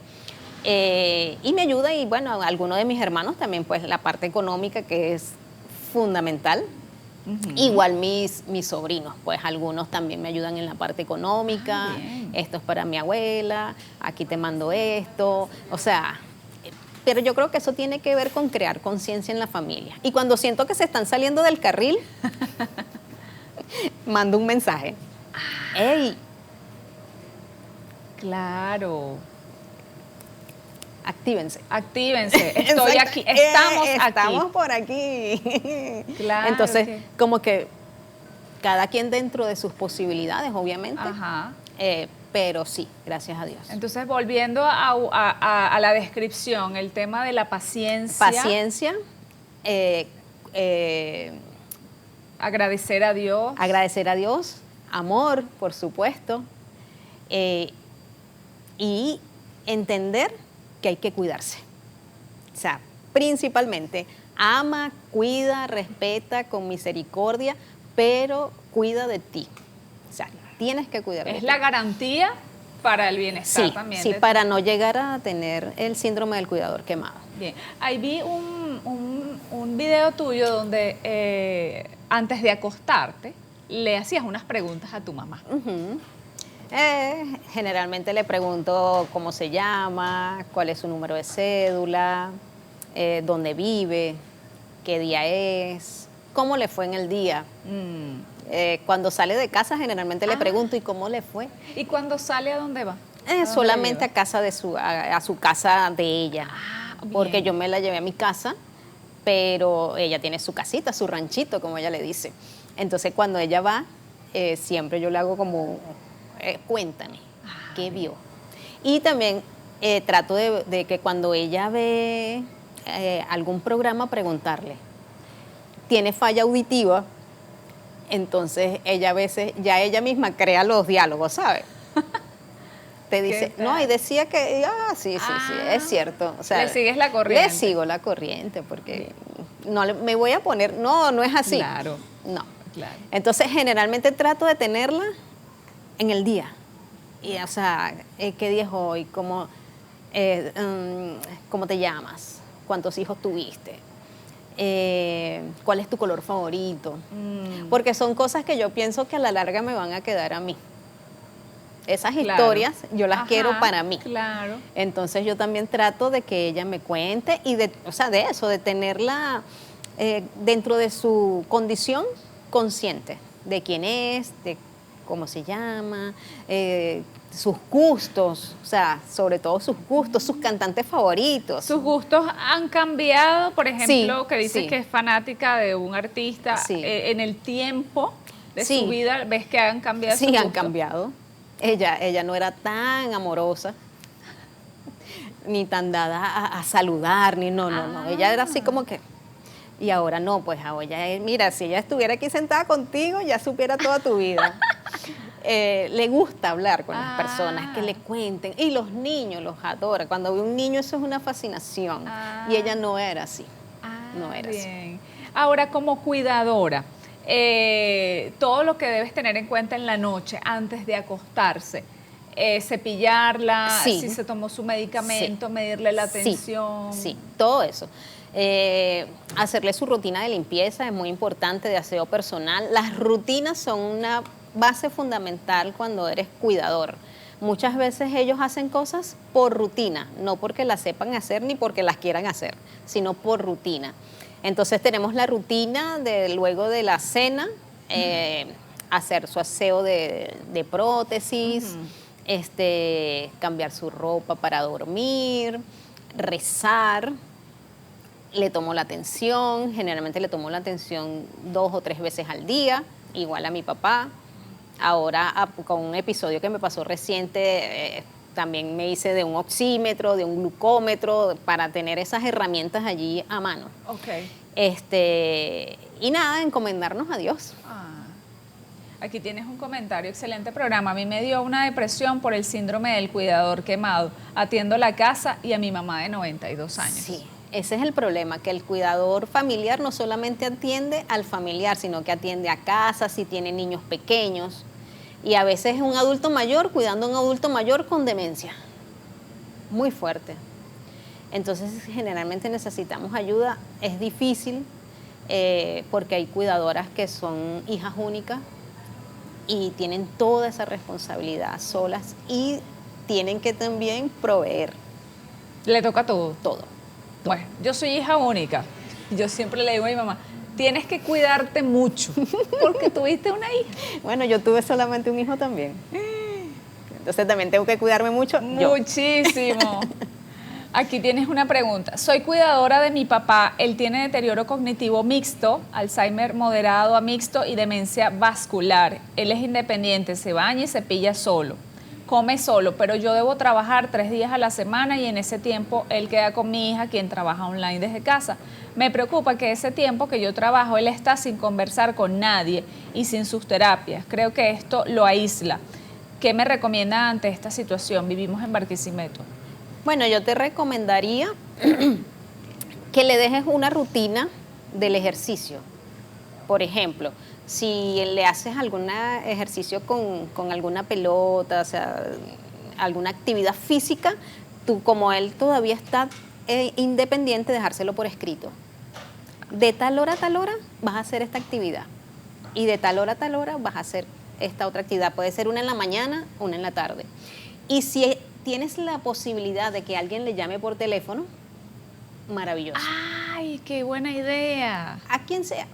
Y me ayuda, y bueno, algunos de mis hermanos también, pues la parte económica que es fundamental. Igual mis sobrinos, pues algunos también me ayudan en la parte económica. Bien. Esto es para mi abuela, aquí te mando esto. O sea, pero yo creo que eso tiene que ver con crear conciencia en la familia. Y cuando siento que se están saliendo del carril, mando un mensaje. ¡Ey! Claro. Actívense. Actívense. Estoy Exacto. aquí. Estamos aquí. Estamos por aquí. Claro Entonces, que- como que cada quien dentro de sus posibilidades, obviamente. Ajá. Pero sí, gracias a Dios. Entonces, volviendo a la descripción, el tema de la paciencia. Paciencia, Agradecer a Dios. agradecer a Dios, amor, por supuesto, y entender que hay que cuidarse. O sea, principalmente, ama, cuida, respeta con misericordia, pero cuida de ti. O sea, tienes que cuidar de Es ti. la garantía para el bienestar Sí, también. sí, para no llegar a tener el síndrome del cuidador quemado. Bien, ahí vi un video tuyo donde antes de acostarte le hacías unas preguntas a tu mamá. Ujú. Generalmente le pregunto cómo se llama, cuál es su número de cédula, dónde vive, qué día es, cómo le fue en el día. Cuando sale de casa generalmente le pregunto, ¿y cómo le fue? ¿Y cuando sale a dónde va? ¿A dónde Solamente lleva? a casa a su casa de ella, porque bien. yo me la llevé a mi casa, pero ella tiene su casita, su ranchito, como ella le dice. Entonces cuando ella va, siempre yo le hago como, cuéntame, ¿qué vio? Y también trato de que cuando ella ve algún programa, preguntarle, ¿tiene falla auditiva? Entonces ella a veces, ya ella misma crea los diálogos, ¿sabes? Te dice, ¿Qué no, y tal? decía que, sí, es cierto. O sea, Le sigues la corriente. Le sigo la corriente, porque me voy a poner, no es así. Claro. No. Claro. Entonces, generalmente trato de tenerla en el día. Y, o sea, ¿qué día es hoy? ¿Cómo te llamas? ¿Cuántos hijos tuviste? ¿Cuál es tu color favorito? Porque son cosas que yo pienso que a la larga me van a quedar a mí. Esas Claro. historias yo las Ajá, quiero para mí. Claro. Entonces yo también trato de que ella me cuente y de eso, de tenerla dentro de su condición consciente de quién es, de cómo se llama, sus gustos, o sea, sobre todo sus gustos, sus cantantes favoritos. ¿Sus gustos han cambiado? Por ejemplo, Sí, que dices sí. que es fanática de un artista. Sí. En el tiempo de Sí. su vida, ¿ves que han cambiado sus Sí, han gustos? cambiado. Ella no era tan amorosa, ni tan dada a saludar, ni no. Ella era así como que... Y ahora no, pues ahora mira, si ella estuviera aquí sentada contigo, ya supiera toda tu vida. Le gusta hablar con las personas, que le cuenten. Y los niños los adora. Cuando ve un niño eso es una fascinación. Y ella no era así. No era así. Bien. Ahora, como cuidadora, todo lo que debes tener en cuenta en la noche antes de acostarse, cepillarla, Sí. si se tomó su medicamento, medirle la Sí, tensión. Sí, todo eso. Hacerle su rutina de limpieza es muy importante, de aseo personal. Las rutinas son una base fundamental cuando eres cuidador. Muchas veces ellos hacen cosas por rutina, no porque las sepan hacer ni porque las quieran hacer, sino por rutina. Entonces tenemos la rutina de luego de la cena, hacer su aseo de prótesis, cambiar su ropa para dormir, rezar. Le tomo la atención, generalmente le tomo la atención 2 o 3 veces al día, igual a mi papá. Ahora, con un episodio que me pasó reciente, también me hice de un oxímetro, de un glucómetro, para tener esas herramientas allí a mano. Ok. Y nada, encomendarnos a Dios. Aquí tienes un comentario, excelente programa. A mí me dio una depresión por el síndrome del cuidador quemado. Atiendo la casa y a mi mamá de 92 años. Sí. Ese es el problema, que el cuidador familiar no solamente atiende al familiar, sino que atiende a casa, si tiene niños pequeños. Y a veces es un adulto mayor cuidando a un adulto mayor con demencia. Muy fuerte. Entonces, generalmente necesitamos ayuda. Es difícil porque hay cuidadoras que son hijas únicas y tienen toda esa responsabilidad solas y tienen que también proveer. Le toca todo. Todo. Bueno, yo soy hija única. Yo siempre le digo a mi mamá, tienes que cuidarte mucho porque tuviste una hija. Bueno, yo tuve solamente un hijo también. Entonces también tengo que cuidarme mucho. Muchísimo. Aquí tienes una pregunta. Soy cuidadora de mi papá. Él tiene deterioro cognitivo mixto, Alzheimer moderado a mixto y demencia vascular. Él es independiente, se baña y se pilla solo. Come solo, pero yo debo trabajar 3 días a la semana y en ese tiempo él queda con mi hija, quien trabaja online desde casa. Me preocupa que ese tiempo que yo trabajo, él está sin conversar con nadie y sin sus terapias. Creo que esto lo aísla. ¿Qué me recomienda ante esta situación? Vivimos en Barquisimeto. Bueno, yo te recomendaría que le dejes una rutina del ejercicio. Por ejemplo, si le haces algún ejercicio con alguna pelota, o sea, alguna actividad física, tú, como él todavía está independiente, dejárselo por escrito. De tal hora a tal hora vas a hacer esta actividad y de tal hora a tal hora vas a hacer esta otra actividad. Puede ser una en la mañana, una en la tarde. Y si tienes la posibilidad de que alguien le llame por teléfono, maravilloso. ¡Ay, qué buena idea! A quien sea,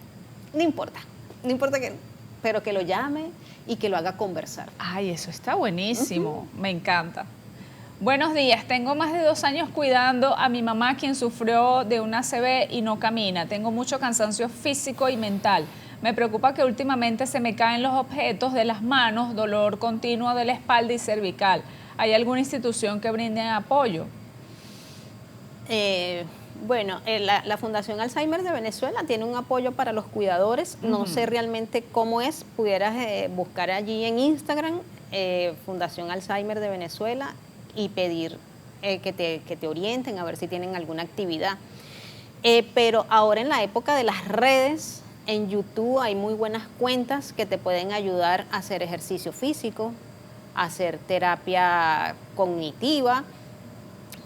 no importa pero que lo llame y que lo haga conversar. Ay, eso está buenísimo, me encanta. Buenos días, tengo más de 2 años cuidando a mi mamá, quien sufrió de una ACV y no camina. Tengo mucho cansancio físico y mental. Me preocupa que últimamente se me caen los objetos de las manos, dolor continuo de la espalda y cervical. ¿Hay alguna institución que brinde apoyo? Bueno, la Fundación Alzheimer de Venezuela tiene un apoyo para los cuidadores. No sé realmente cómo es. Pudieras buscar allí en Instagram, Fundación Alzheimer de Venezuela, y pedir que te orienten a ver si tienen alguna actividad. Pero ahora en la época de las redes, en YouTube hay muy buenas cuentas que te pueden ayudar a hacer ejercicio físico, a hacer terapia cognitiva,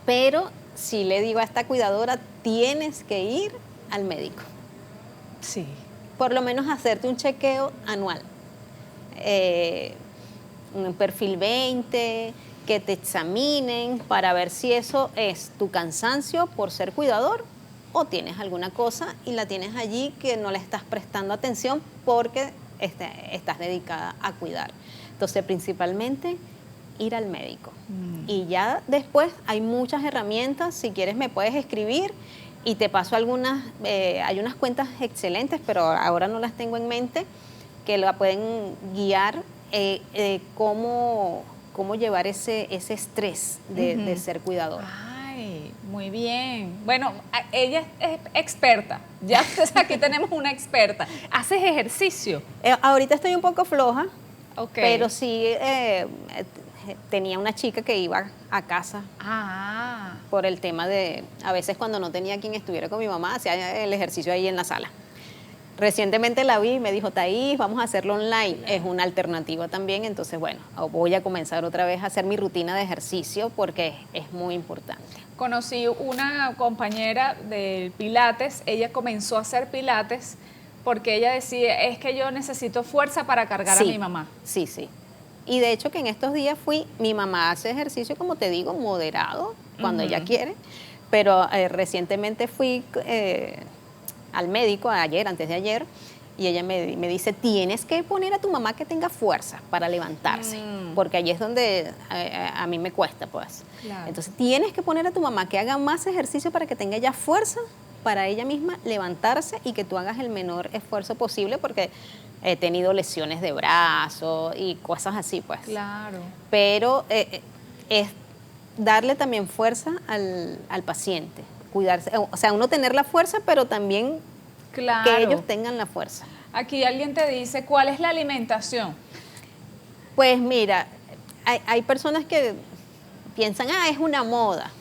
pero sí le digo a esta cuidadora, tienes que ir al médico. Sí. Por lo menos hacerte un chequeo anual. Un perfil 20, que te examinen para ver si eso es tu cansancio por ser cuidador o tienes alguna cosa y la tienes allí que no le estás prestando atención porque estás dedicada a cuidar. Entonces, principalmente, ir al médico. Y ya después hay muchas herramientas. Si quieres me puedes escribir y te paso algunas. Hay unas cuentas excelentes, pero ahora no las tengo en mente, que la pueden guiar cómo llevar ese estrés de ser cuidador. Ay, muy bien. Bueno, ella es experta. Ya aquí tenemos una experta. ¿Haces ejercicio? Ahorita estoy un poco floja, Okay. pero sí tenía una chica que iba a casa por el tema de, a veces cuando no tenía quien estuviera con mi mamá, hacía el ejercicio ahí en la sala. Recientemente la vi y me dijo, Thaís, vamos a hacerlo online. Es una alternativa también, entonces bueno, voy a comenzar otra vez a hacer mi rutina de ejercicio porque es muy importante. Conocí una compañera de Pilates, ella comenzó a hacer Pilates porque ella decía, es que yo necesito fuerza para cargar a mi mamá. Sí, sí. Y de hecho que en estos días mi mamá hace ejercicio, como te digo, moderado, cuando ella quiere, pero recientemente fui al médico antes de ayer, y ella me dice, tienes que poner a tu mamá que tenga fuerza para levantarse, porque allí es donde a mí me cuesta, pues. Claro. Entonces tienes que poner a tu mamá que haga más ejercicio para que tenga ya fuerza para ella misma levantarse y que tú hagas el menor esfuerzo posible, porque he tenido lesiones de brazo y cosas así, pues. Claro. Pero es darle también fuerza al paciente, cuidarse, o sea, uno tener la fuerza, pero también que ellos tengan la fuerza. Aquí alguien te dice, ¿cuál es la alimentación? Pues mira, hay personas que piensan, es una moda,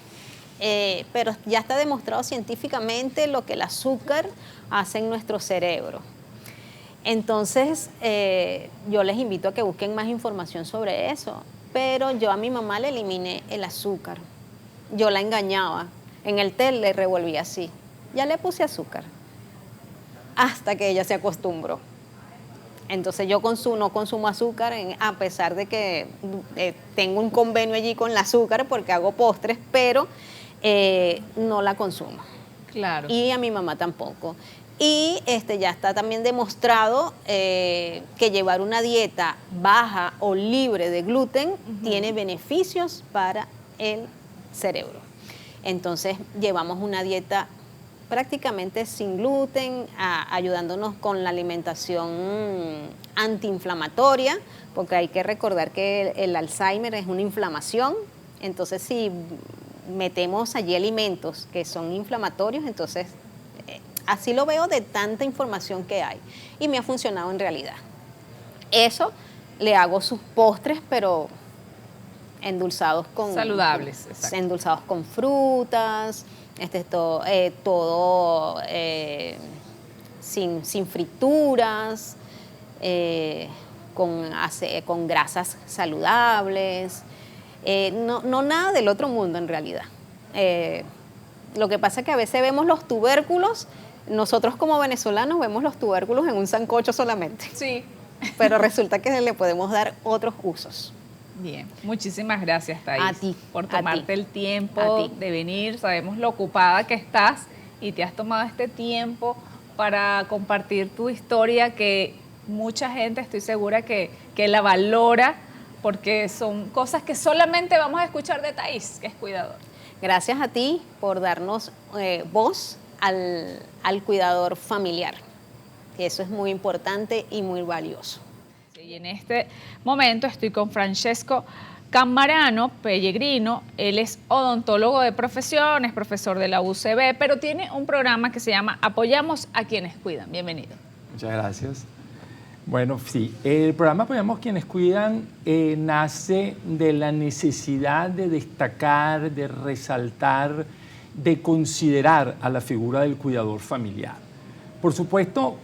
pero ya está demostrado científicamente lo que el azúcar hace en nuestro cerebro. Entonces, yo les invito a que busquen más información sobre eso, pero yo a mi mamá le eliminé el azúcar. Yo la engañaba. En el té le revolví así. Ya le puse azúcar. Hasta que ella se acostumbró. Entonces yo no consumo azúcar, a pesar de que tengo un convenio allí con el azúcar porque hago postres, pero no la consumo. Claro. Y a mi mamá tampoco. Y ya está también demostrado que llevar una dieta baja o libre de gluten tiene beneficios para el cerebro. Entonces llevamos una dieta prácticamente sin gluten, ayudándonos con la alimentación antiinflamatoria, porque hay que recordar que el Alzheimer es una inflamación. Entonces si metemos allí alimentos que son inflamatorios, entonces así lo veo de tanta información que hay y me ha funcionado en realidad. Eso, le hago sus postres, pero endulzados con... saludables, exacto. Endulzados con frutas, todo sin frituras, con grasas saludables, no nada del otro mundo en realidad. Lo que pasa es que a veces vemos los tubérculos, nosotros como venezolanos vemos los tubérculos en un sancocho solamente. Sí. Pero resulta que le podemos dar otros usos. Bien, muchísimas gracias, Thaís, a ti, por tomarte el tiempo de venir. Sabemos lo ocupada que estás y te has tomado este tiempo para compartir tu historia, que mucha gente, estoy segura que la valora, porque son cosas que solamente vamos a escuchar de Thaís, que es cuidador. Gracias a ti por darnos voz al cuidador familiar. Eso es muy importante y muy valioso. Y en este momento estoy con Francesco Cammarano Pellegrino. Él es odontólogo de profesión, es profesor de la UCB, pero tiene un programa que se llama Apoyamos a quienes cuidan. Bienvenido. Muchas gracias. Bueno, sí, el programa Apoyamos a quienes cuidan nace de la necesidad de destacar, de resaltar, de considerar a la figura del cuidador familiar. Por supuesto,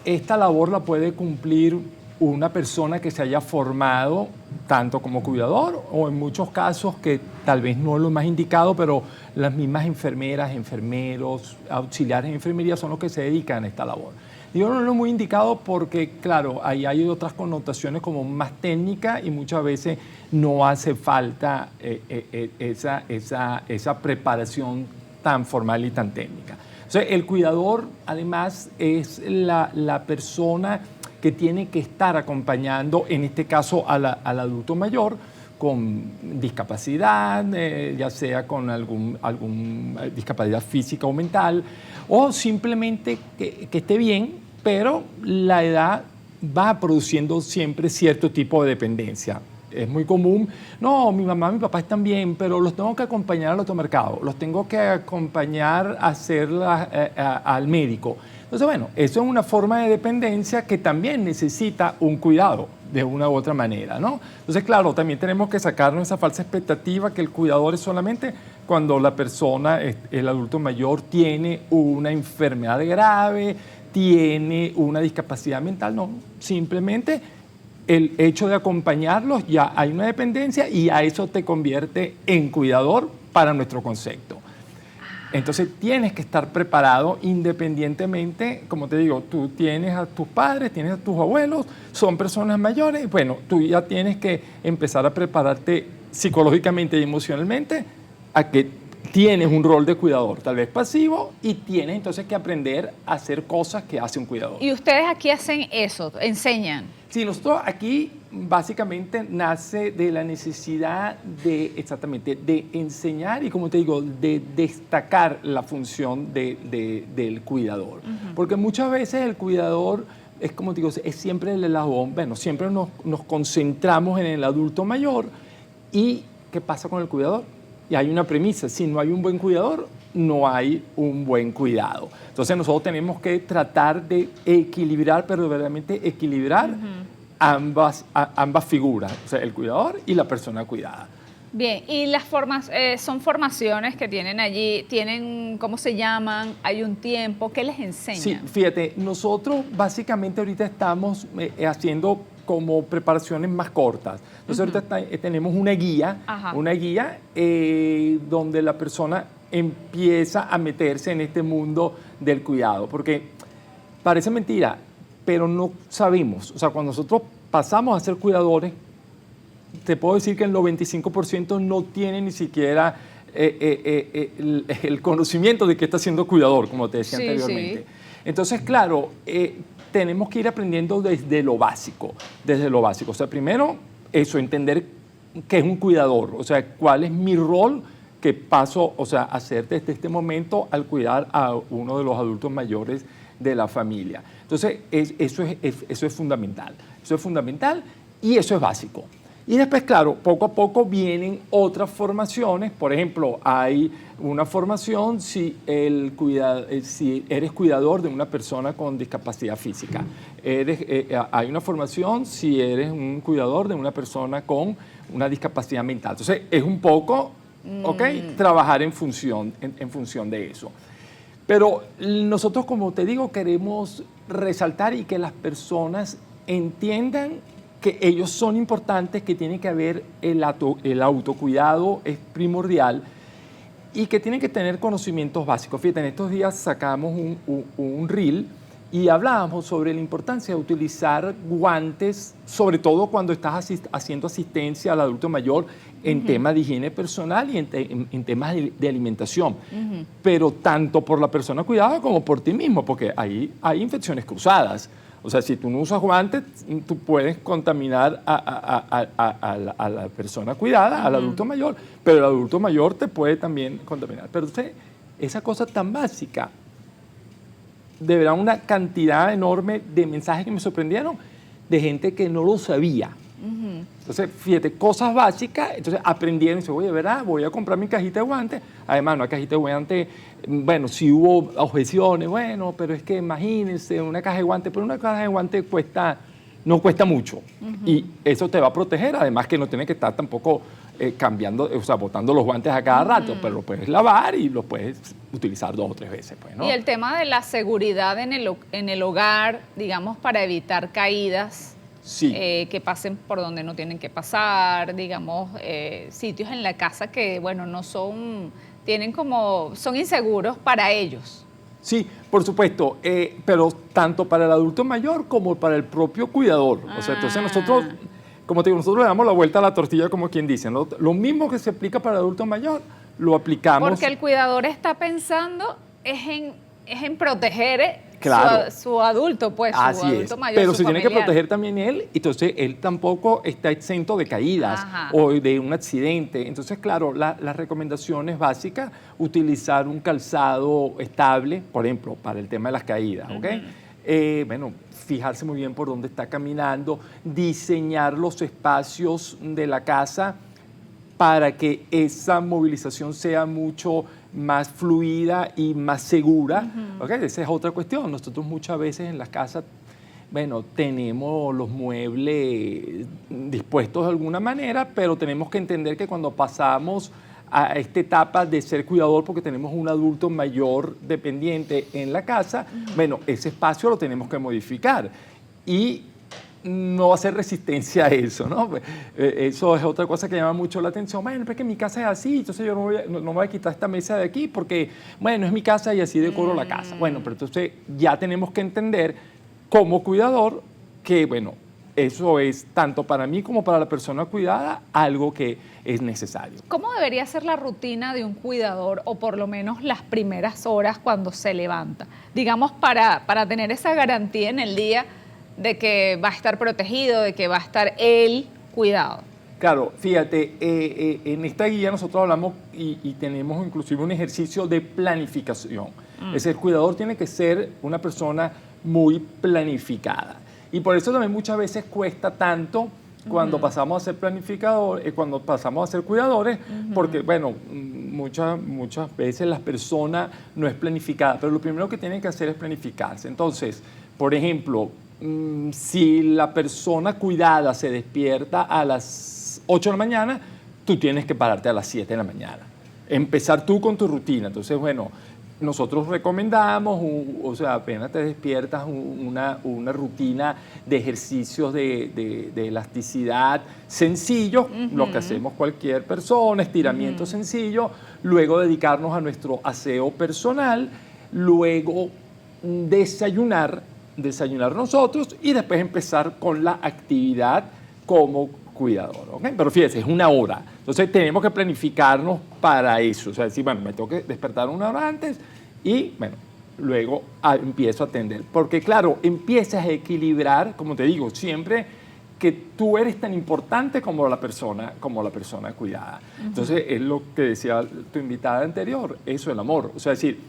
esta labor la puede cumplir una persona que se haya formado tanto como cuidador o en muchos casos que tal vez no es lo más indicado, pero las mismas enfermeras, enfermeros, auxiliares de enfermería son los que se dedican a esta labor. Digo, no es lo muy indicado porque, claro, ahí hay otras connotaciones como más técnicas y muchas veces no hace falta esa preparación tan formal y tan técnica. O sea, el cuidador, además, es la persona que tiene que estar acompañando, en este caso, al adulto mayor con discapacidad, ya sea con algún discapacidad física o mental, o simplemente que esté bien, pero la edad va produciendo siempre cierto tipo de dependencia. Es muy común, no, mi mamá, mi papá están bien, pero los tengo que acompañar al automercado, los tengo que acompañar a al médico. Entonces, bueno, eso es una forma de dependencia que también necesita un cuidado de una u otra manera, ¿no? Entonces, claro, también tenemos que sacarnos esa falsa expectativa que el cuidador es solamente cuando la persona, el adulto mayor, tiene una enfermedad grave, tiene una discapacidad mental, no, simplemente el hecho de acompañarlos ya hay una dependencia y a eso te convierte en cuidador para nuestro concepto. Entonces tienes que estar preparado independientemente, como te digo, tú tienes a tus padres, tienes a tus abuelos, son personas mayores, bueno, tú ya tienes que empezar a prepararte psicológicamente y emocionalmente a que tienes un rol de cuidador, tal vez pasivo, y tienes entonces que aprender a hacer cosas que hace un cuidador. Y ustedes aquí hacen eso, enseñan. Sí, nosotros aquí básicamente nace de la necesidad de, exactamente, de enseñar y, como te digo, de destacar la función del cuidador. Porque muchas veces el cuidador es, como te digo, es siempre el eslabón, bueno, siempre nos concentramos en el adulto mayor. ¿Y qué pasa con el cuidador? Y hay una premisa, si no hay un buen cuidador, no hay un buen cuidado. Entonces nosotros tenemos que tratar de equilibrar, pero verdaderamente equilibrar ambas figuras, o sea, el cuidador y la persona cuidada. Bien, y las formas, son formaciones que tienen allí, tienen, ¿cómo se llaman? Hay un tiempo, ¿qué les enseñan? Sí, fíjate, nosotros básicamente ahorita estamos haciendo como preparaciones más cortas. Entonces ahorita tenemos una guía donde la persona empieza a meterse en este mundo del cuidado, porque parece mentira, pero no sabemos. O sea, cuando nosotros pasamos a ser cuidadores, te puedo decir que el 95% no tiene ni siquiera el conocimiento de que está siendo cuidador, como te decía anteriormente. Sí. Entonces, claro, tenemos que ir aprendiendo desde lo básico. O sea, primero, eso, entender qué es un cuidador, o sea, cuál es mi rol que paso, o sea, a hacer desde este momento al cuidar a uno de los adultos mayores de la familia. Entonces, eso es fundamental. Eso es fundamental y eso es básico. Y después, claro, poco a poco vienen otras formaciones. Por ejemplo, hay una formación si eres cuidador de una persona con discapacidad física. Hay una formación si eres un cuidador de una persona con una discapacidad mental. Entonces, es un poco, trabajar en función de eso. Pero nosotros, como te digo, queremos resaltar y que las personas entiendan que ellos son importantes, que tiene que haber el autocuidado es primordial y que tienen que tener conocimientos básicos. Fíjate, en estos días sacamos un reel y hablábamos sobre la importancia de utilizar guantes, sobre todo cuando estás haciendo asistencia al adulto mayor en temas de higiene personal y en temas de alimentación, pero tanto por la persona cuidada como por ti mismo, porque ahí hay infecciones cruzadas. O sea, si tú no usas guantes, tú puedes contaminar a la persona cuidada, al adulto mayor, pero el adulto mayor te puede también contaminar. Pero usted, esa cosa tan básica, de verdad, una cantidad enorme de mensajes que me sorprendieron de gente que no lo sabía. Entonces, fíjate, cosas básicas, entonces aprendieron y dice, oye, ¿verdad? Voy a comprar mi cajita de guantes. Además, una cajita de guantes, bueno, si hubo objeciones, bueno, pero es que imagínense una caja de guantes, pero una caja de guantes no cuesta mucho. Y eso te va a proteger, además que no tienes que estar tampoco cambiando, o sea, botando los guantes a cada rato, pero los puedes lavar y los puedes utilizar 2 o 3 veces. Pues, ¿no? Y el tema de la seguridad en el hogar, digamos, para evitar caídas. Sí. Que pasen por donde no tienen que pasar, digamos, sitios en la casa que, bueno, no son, son inseguros para ellos. Sí, por supuesto, pero tanto para el adulto mayor como para el propio cuidador. O sea, entonces nosotros, como te digo, nosotros le damos la vuelta a la tortilla, como quien dice, ¿no? Lo mismo que se aplica para el adulto mayor, lo aplicamos. Porque el cuidador está pensando es en proteger su adulto, pues, así su adulto es. mayor, pero su se familiar. tiene que proteger también él, entonces él tampoco está exento de caídas o de un accidente. Entonces, claro, la recomendación es básica, utilizar un calzado estable, por ejemplo, para el tema de las caídas, ¿ok? Bueno, fijarse muy bien por dónde está caminando, diseñar los espacios de la casa para que esa movilización sea mucho más fluida y más segura. ¿Okay? Esa es otra cuestión. Nosotros muchas veces en las casas, bueno, tenemos los muebles dispuestos de alguna manera, pero tenemos que entender que cuando pasamos a esta etapa de ser cuidador porque tenemos un adulto mayor dependiente en la casa, bueno, ese espacio lo tenemos que modificar y no hacer resistencia a eso, ¿no? Eso es otra cosa que llama mucho la atención. Bueno, pero es que mi casa es así, entonces yo no me voy a quitar esta mesa de aquí porque, bueno, es mi casa y así decoro la casa. Bueno, pero entonces ya tenemos que entender como cuidador que, bueno, eso es tanto para mí como para la persona cuidada algo que es necesario. ¿Cómo debería ser la rutina de un cuidador o por lo menos las primeras horas cuando se levanta? Digamos, para tener esa garantía en el día de que va a estar protegido, de que va a estar él cuidado. Claro, fíjate, en esta guía nosotros hablamos y tenemos inclusive un ejercicio de planificación. Es decir, el cuidador tiene que ser una persona muy planificada. Y por eso también muchas veces cuesta tanto cuando pasamos a ser planificadores, cuando pasamos a ser cuidadores, porque, bueno, muchas veces la persona no es planificada, pero lo primero que tienen que hacer es planificarse. Entonces, por ejemplo, si la persona cuidada se despierta a las 8 de la mañana, tú tienes que pararte a las 7 de la mañana. Empezar tú con tu rutina. Entonces, bueno, nosotros recomendamos, o sea, apenas te despiertas, una rutina de ejercicios de elasticidad sencillos, lo que hacemos cualquier persona, estiramiento sencillo, luego dedicarnos a nuestro aseo personal, luego desayunar nosotros y después empezar con la actividad como cuidador, ¿ok? Pero fíjese, es una hora. Entonces tenemos que planificarnos para eso. O sea, decir, bueno, me tengo que despertar una hora antes y, bueno, luego empiezo a atender. Porque, claro, empiezas a equilibrar, como te digo, siempre que tú eres tan importante como la persona cuidada. Entonces, es lo que decía tu invitada anterior, eso, el amor. O sea, es decir,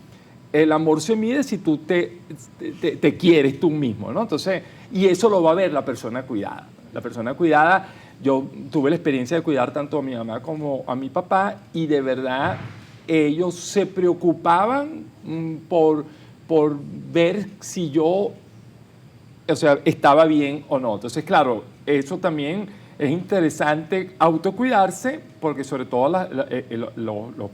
el amor se mide si tú te quieres tú mismo, ¿no? Entonces, y eso lo va a ver la persona cuidada. La persona cuidada, yo tuve la experiencia de cuidar tanto a mi mamá como a mi papá y de verdad ellos se preocupaban por ver si yo, o sea, estaba bien o no. Entonces, claro, eso también es interesante autocuidarse porque sobre todo los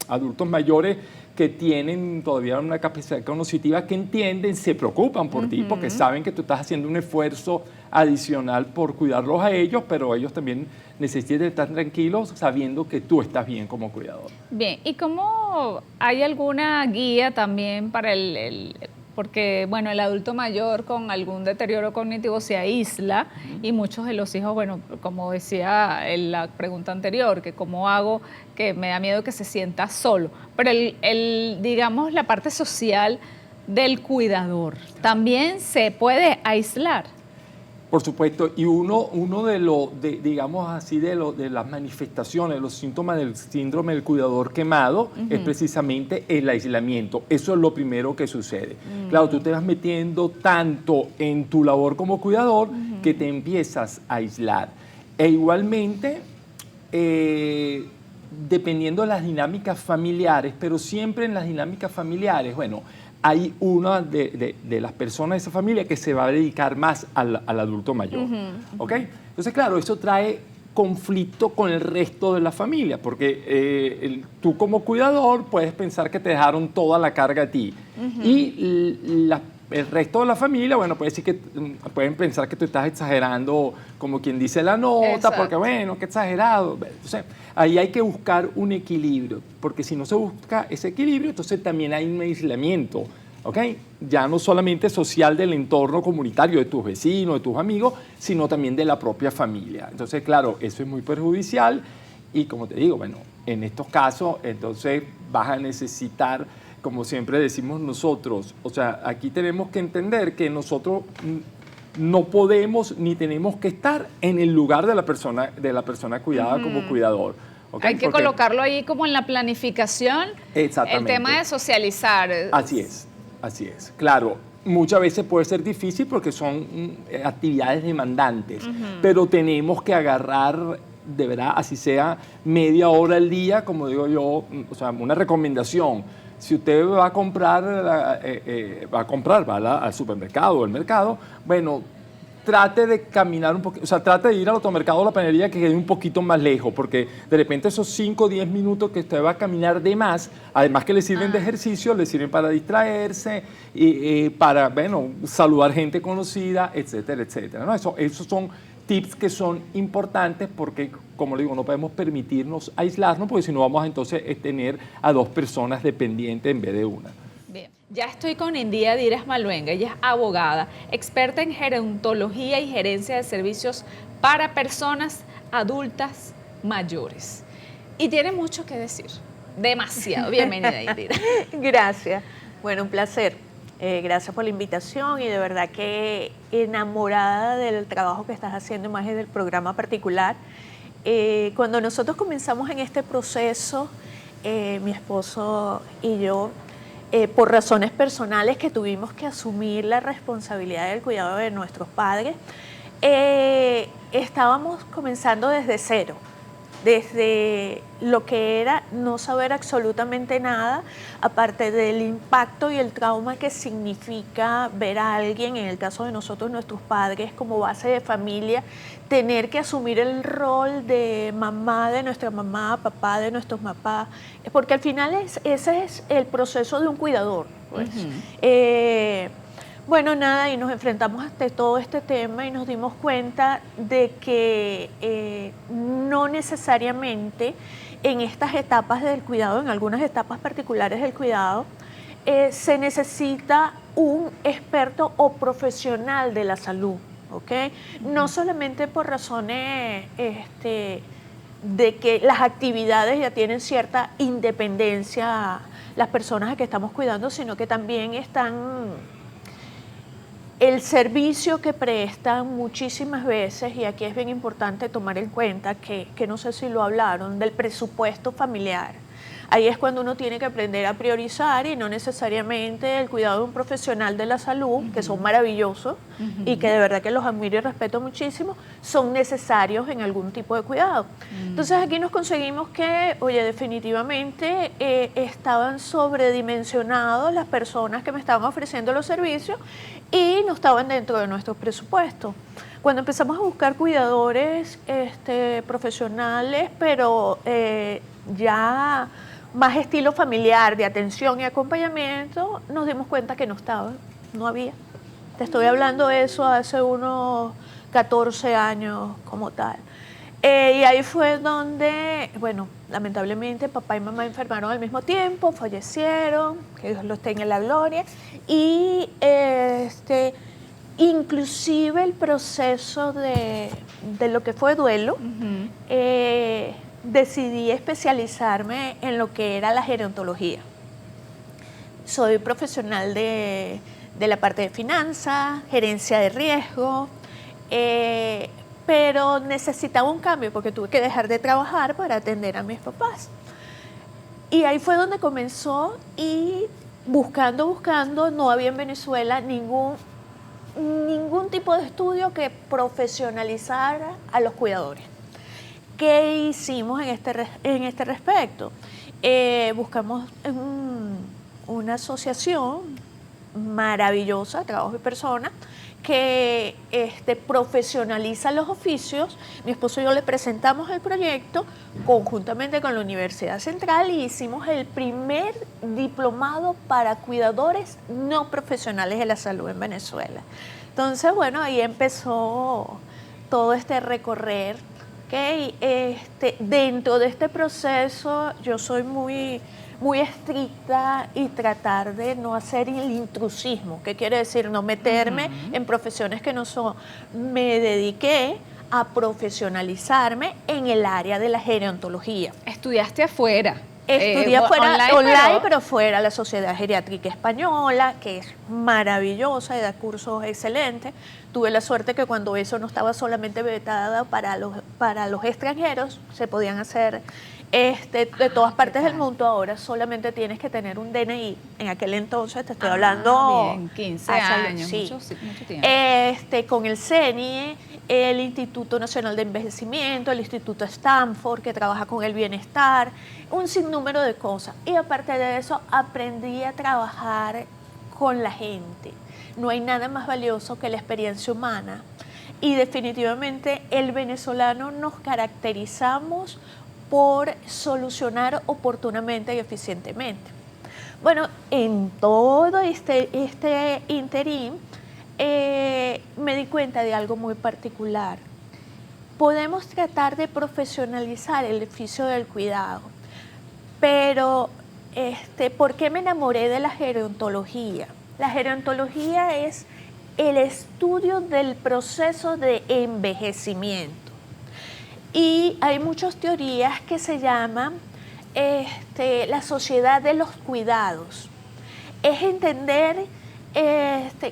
adultos mayores que tienen todavía una capacidad cognitiva que entienden, se preocupan por ti porque saben que tú estás haciendo un esfuerzo adicional por cuidarlos a ellos, pero ellos también necesitan estar tranquilos sabiendo que tú estás bien como cuidador. Bien, ¿y cómo hay alguna guía también para porque, bueno, el adulto mayor con algún deterioro cognitivo se aísla y muchos de los hijos, bueno, como decía en la pregunta anterior, que cómo hago, que me da miedo que se sienta solo. Pero digamos, la parte social del cuidador también se puede aislar. Por supuesto, y uno digamos así, de las manifestaciones, los síntomas del síndrome del cuidador quemado es precisamente el aislamiento. Eso es lo primero que sucede. Claro, tú te vas metiendo tanto en tu labor como cuidador que te empiezas a aislar. E igualmente, dependiendo de las dinámicas familiares, pero siempre en las dinámicas familiares, bueno, hay una de las personas de esa familia que se va a dedicar más al adulto mayor. ¿Ok? Entonces, claro, eso trae conflicto con el resto de la familia, porque tú como cuidador puedes pensar que te dejaron toda la carga a ti. Y el resto de la familia, bueno, pueden pensar que tú estás exagerando, como quien dice la nota, exacto, porque bueno, qué exagerado. Entonces, ahí hay que buscar un equilibrio, porque si no se busca ese equilibrio, entonces también hay un aislamiento, ¿ok? Ya no solamente social del entorno comunitario, de tus vecinos, de tus amigos, sino también de la propia familia. Entonces, claro, eso es muy perjudicial y como te digo, bueno, en estos casos, entonces vas a necesitar, como siempre decimos nosotros, o sea, aquí tenemos que entender que nosotros no podemos ni tenemos que estar en el lugar de la persona cuidada como cuidador. ¿Okay? Hay que colocarlo ahí como en la planificación. Exactamente. El tema de socializar. Así es. Claro, muchas veces puede ser difícil porque son actividades demandantes, pero tenemos que agarrar, de verdad, así sea media hora al día, como digo yo, o sea, una recomendación. Si usted va a comprar, va al supermercado o al mercado, bueno, trate de caminar un poquito, o sea, trate de ir al automercado o la panadería que quede un poquito más lejos, porque de repente esos 5 o 10 minutos que usted va a caminar de más, además que le sirven de ejercicio, le sirven para distraerse, para, bueno, saludar gente conocida, etcétera, etcétera, ¿no? Esos son tips que son importantes porque, como le digo, no podemos permitirnos aislarnos, porque si no vamos a entonces tener a 2 personas dependientes en vez de una. Bien, ya estoy con Indía Díaz Maluenga, ella es abogada, experta en gerontología y gerencia de servicios para personas adultas mayores. Y tiene mucho que decir, demasiado. Bienvenida, Indira. Gracias. Bueno, un placer. Gracias por la invitación y de verdad que enamorada del trabajo que estás haciendo, más del programa particular. Cuando nosotros comenzamos en este proceso, mi esposo y yo, por razones personales que tuvimos que asumir la responsabilidad del cuidado de nuestros padres, estábamos comenzando desde cero, desde lo que era no saber absolutamente nada, aparte del impacto y el trauma que significa ver a alguien, en el caso de nosotros, nuestros padres, como base de familia, tener que asumir el rol de mamá de nuestra mamá, papá de nuestros papás, porque al final ese es el proceso de un cuidador. Pues. Bueno, nada, y nos enfrentamos a todo este tema y nos dimos cuenta de que no necesariamente en estas etapas del cuidado, en algunas etapas particulares del cuidado, se necesita un experto o profesional de la salud, ¿ok? No solamente por razones de que las actividades ya tienen cierta independencia las personas a que estamos cuidando, sino que también están el servicio que prestan muchísimas veces, y aquí es bien importante tomar en cuenta que no sé si lo hablaron, del presupuesto familiar. Ahí es cuando uno tiene que aprender a priorizar y no necesariamente el cuidado de un profesional de la salud, que son maravillosos y que de verdad que los admiro y respeto muchísimo, son necesarios en algún tipo de cuidado. Entonces aquí nos conseguimos que, oye, definitivamente estaban sobredimensionados las personas que me estaban ofreciendo los servicios y no estaban dentro de nuestros presupuestos. Cuando empezamos a buscar cuidadores profesionales, pero ya más estilo familiar, de atención y acompañamiento, nos dimos cuenta que no estaba, no había. Te estoy hablando de eso hace unos 14 años como tal. Y ahí fue donde, bueno, lamentablemente papá y mamá enfermaron al mismo tiempo, fallecieron, que Dios los tenga en la gloria, y inclusive el proceso de lo que fue duelo, decidí especializarme en lo que era la gerontología. Soy profesional de la parte de finanzas, gerencia de riesgo, pero necesitaba un cambio porque tuve que dejar de trabajar para atender a mis papás. Y ahí fue donde comenzó, y buscando, no había en Venezuela ningún tipo de estudio que profesionalizara a los cuidadores. ¿Qué hicimos en este respecto? Buscamos una asociación maravillosa, Trabajo y Personas, que profesionaliza los oficios. Mi esposo y yo le presentamos el proyecto conjuntamente con la Universidad Central y hicimos el primer diplomado para cuidadores no profesionales de la salud en Venezuela. Entonces, bueno, ahí empezó todo este recorrer. Okay. Dentro de este proceso yo soy muy estricta y tratar de no hacer el intrusismo. ¿Qué quiere decir? No meterme en profesiones que no son. Me dediqué a profesionalizarme en el área de la gerontología. Estudiaste afuera. Estudié afuera, online, pero fuera, la Sociedad Geriátrica Española, que es maravillosa y da cursos excelentes. Tuve la suerte que cuando eso no estaba solamente vetada para los extranjeros, se podían hacer de todas partes del mundo. Ahora solamente tienes que tener un DNI. En aquel entonces, te estoy hablando... Bien, 15 años, sí. mucho tiempo. Con el CENIE, el Instituto Nacional de Envejecimiento, el Instituto Stanford, que trabaja con el bienestar, un sinnúmero de cosas. Y aparte de eso, aprendí a trabajar con la gente. No hay nada más valioso que la experiencia humana. y definitivamente el venezolano nos caracterizamos por solucionar oportunamente y eficientemente. Bueno, en todo este interín me di cuenta de algo muy particular. Podemos tratar de profesionalizar el oficio del cuidado, pero ¿por qué me enamoré de la gerontología? La gerontología es el estudio del proceso de envejecimiento. Y hay muchas teorías que se llaman la sociedad de los cuidados. Es entender,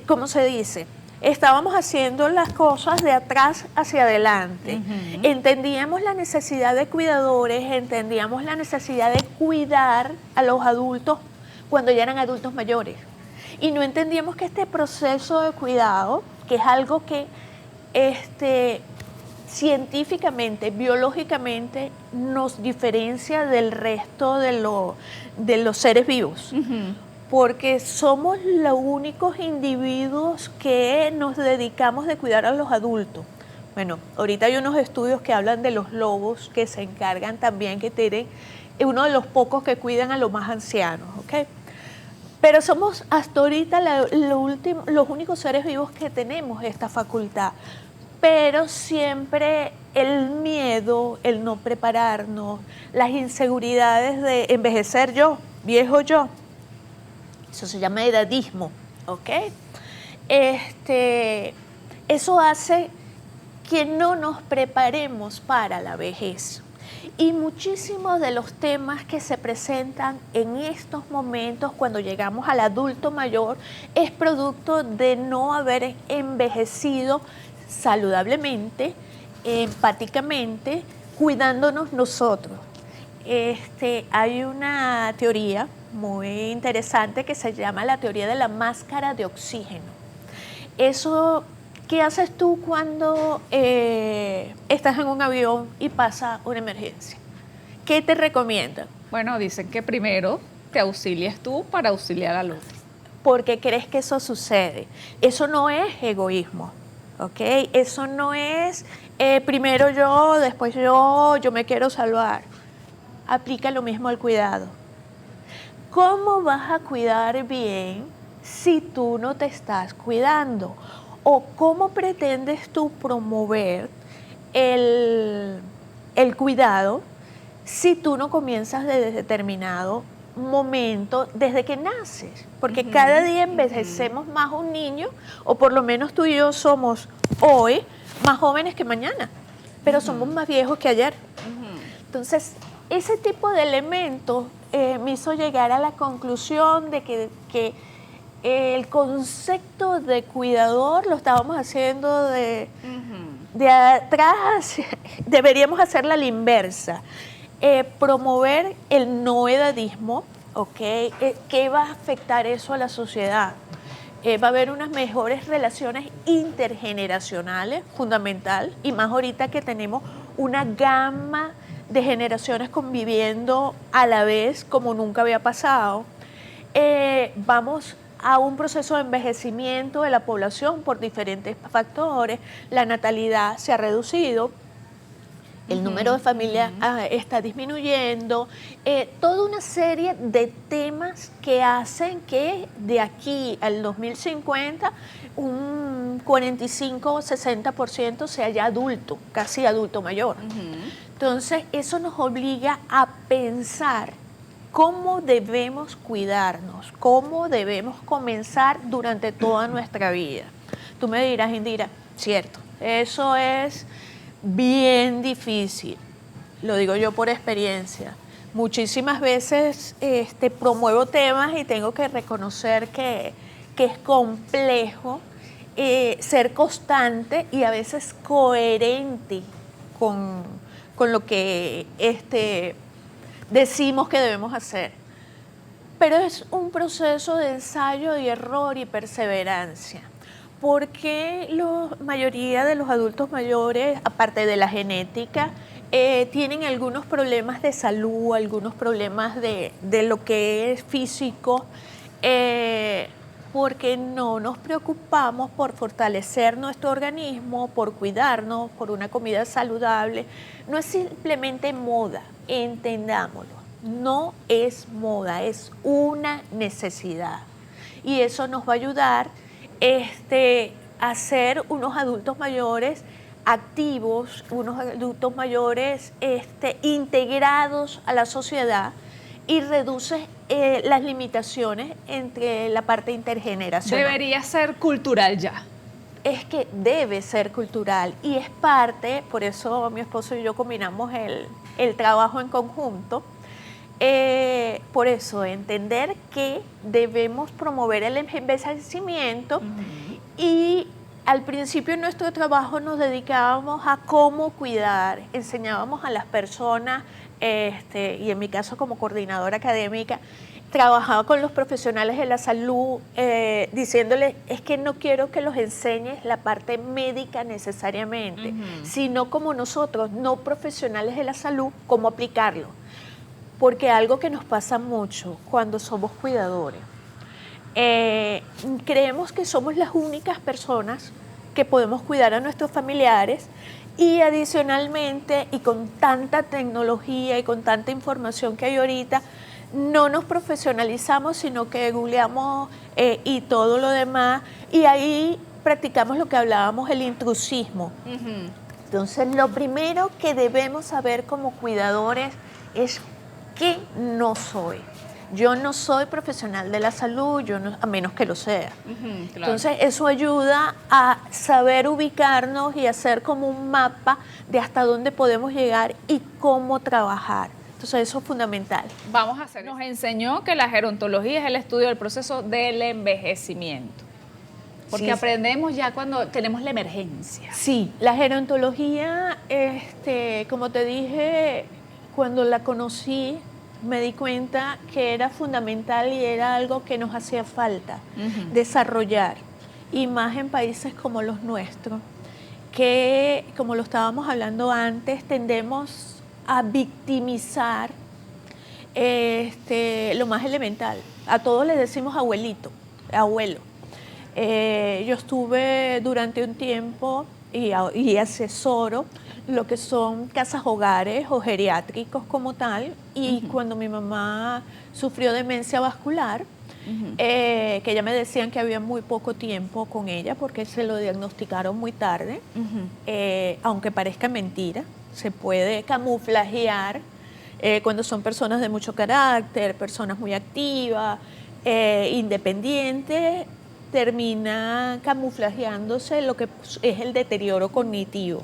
¿cómo se dice? Estábamos haciendo las cosas de atrás hacia adelante. Entendíamos la necesidad de cuidadores, entendíamos la necesidad de cuidar a los adultos cuando ya eran adultos mayores. Y no entendíamos que este proceso de cuidado, que es algo que científicamente, biológicamente, nos diferencia del resto de los seres vivos. Porque somos los únicos individuos que nos dedicamos de cuidar a los adultos. Bueno, ahorita hay unos estudios que hablan de los lobos que se encargan también, que tienen uno de los pocos que cuidan a los más ancianos, ¿ok? Pero somos hasta ahorita los únicos seres vivos que tenemos esta facultad. Pero siempre el miedo, el no prepararnos, las inseguridades de envejecer yo, viejo yo, eso se llama edadismo, ¿ok? Eso hace que no nos preparemos para la vejez. Y muchísimos de los temas que se presentan en estos momentos cuando llegamos al adulto mayor es producto de no haber envejecido saludablemente, empáticamente, cuidándonos nosotros. Hay una teoría muy interesante que se llama la teoría de la máscara de oxígeno. Eso, ¿qué haces tú cuando estás en un avión y pasa una emergencia? ¿Qué te recomiendan? Bueno, dicen que primero te auxilies tú para auxiliar al otro. Porque crees que eso sucede. Eso no es egoísmo, ¿ok? Eso no es primero yo, después yo me quiero salvar. Aplica lo mismo al cuidado. ¿Cómo vas a cuidar bien si tú no te estás cuidando? ¿O cómo pretendes tú promover el cuidado si tú no comienzas desde determinado momento, desde que naces? Porque cada día envejecemos más un niño, o por lo menos tú y yo somos hoy más jóvenes que mañana, pero somos más viejos que ayer. Entonces, ese tipo de elementos me hizo llegar a la conclusión de que el concepto de cuidador lo estábamos haciendo de atrás, deberíamos hacerla a la inversa. Promover el no edadismo, ¿ok? ¿Qué va a afectar eso a la sociedad? Va a haber unas mejores relaciones intergeneracionales, fundamental, y más ahorita que tenemos una gama de generaciones conviviendo a la vez como nunca había pasado. Vamos a un proceso de envejecimiento de la población por diferentes factores. La natalidad se ha reducido, el número de familias está disminuyendo, toda una serie de temas que hacen que de aquí al 2050 un 45 o 60% sea ya adulto, casi adulto mayor. Entonces, eso nos obliga a pensar cómo debemos cuidarnos, cómo debemos comenzar durante toda nuestra vida. Tú me dirás, Indira, cierto, eso es bien difícil, lo digo yo por experiencia. Muchísimas veces promuevo temas y tengo que reconocer que es complejo ser constante y a veces coherente con lo que decimos que debemos hacer. Pero es un proceso de ensayo y error y perseverancia. ¿Por qué la mayoría de los adultos mayores, aparte de la genética, tienen algunos problemas de salud, algunos problemas de lo que es físico? porque no nos preocupamos por fortalecer nuestro organismo, por cuidarnos, por una comida saludable. No es simplemente moda, entendámoslo. No es moda, es una necesidad. Y eso nos va a ayudar a ser unos adultos mayores activos, unos adultos mayores integrados a la sociedad, y reduce las limitaciones entre la parte intergeneracional. Debería ser cultural ya. Es que debe ser cultural y es parte, por eso mi esposo y yo combinamos el trabajo en conjunto. Por eso, entender que debemos promover el envejecimiento. Y al principio en nuestro trabajo nos dedicábamos a cómo cuidar, enseñábamos a las personas, y en mi caso como coordinadora académica, trabajaba con los profesionales de la salud, diciéndoles, es que no quiero que los enseñes la parte médica necesariamente, sino como nosotros, no profesionales de la salud, cómo aplicarlo. Porque algo que nos pasa mucho cuando somos cuidadores, creemos que somos las únicas personas que podemos cuidar a nuestros familiares, y adicionalmente, y con tanta tecnología y con tanta información que hay ahorita, no nos profesionalizamos, sino que googleamos y todo lo demás, y ahí practicamos lo que hablábamos, el intrusismo. Entonces, lo primero que debemos saber como cuidadores es que no soy. Yo no soy profesional de la salud, a menos que lo sea. Claro. Entonces, eso ayuda a saber ubicarnos y hacer como un mapa de hasta dónde podemos llegar y cómo trabajar. Entonces, eso es fundamental. Vamos a hacer. Nos enseñó que la gerontología es el estudio del proceso del envejecimiento. Porque Sí, aprendemos ya cuando tenemos la emergencia. Sí, la gerontología, como te dije, cuando la conocí, me di cuenta que era fundamental y era algo que nos hacía falta desarrollar, y más en países como los nuestros, que, como lo estábamos hablando antes, tendemos a victimizar lo más elemental. A todos les decimos abuelito, abuelo. Yo estuve durante un tiempo y asesoro lo que son casas hogares o geriátricos como tal, y cuando mi mamá sufrió demencia vascular, que ya me decían que había muy poco tiempo con ella porque se lo diagnosticaron muy tarde, aunque parezca mentira, se puede camuflajear cuando son personas de mucho carácter, personas muy activas, independientes, termina camuflajeándose lo que es el deterioro cognitivo.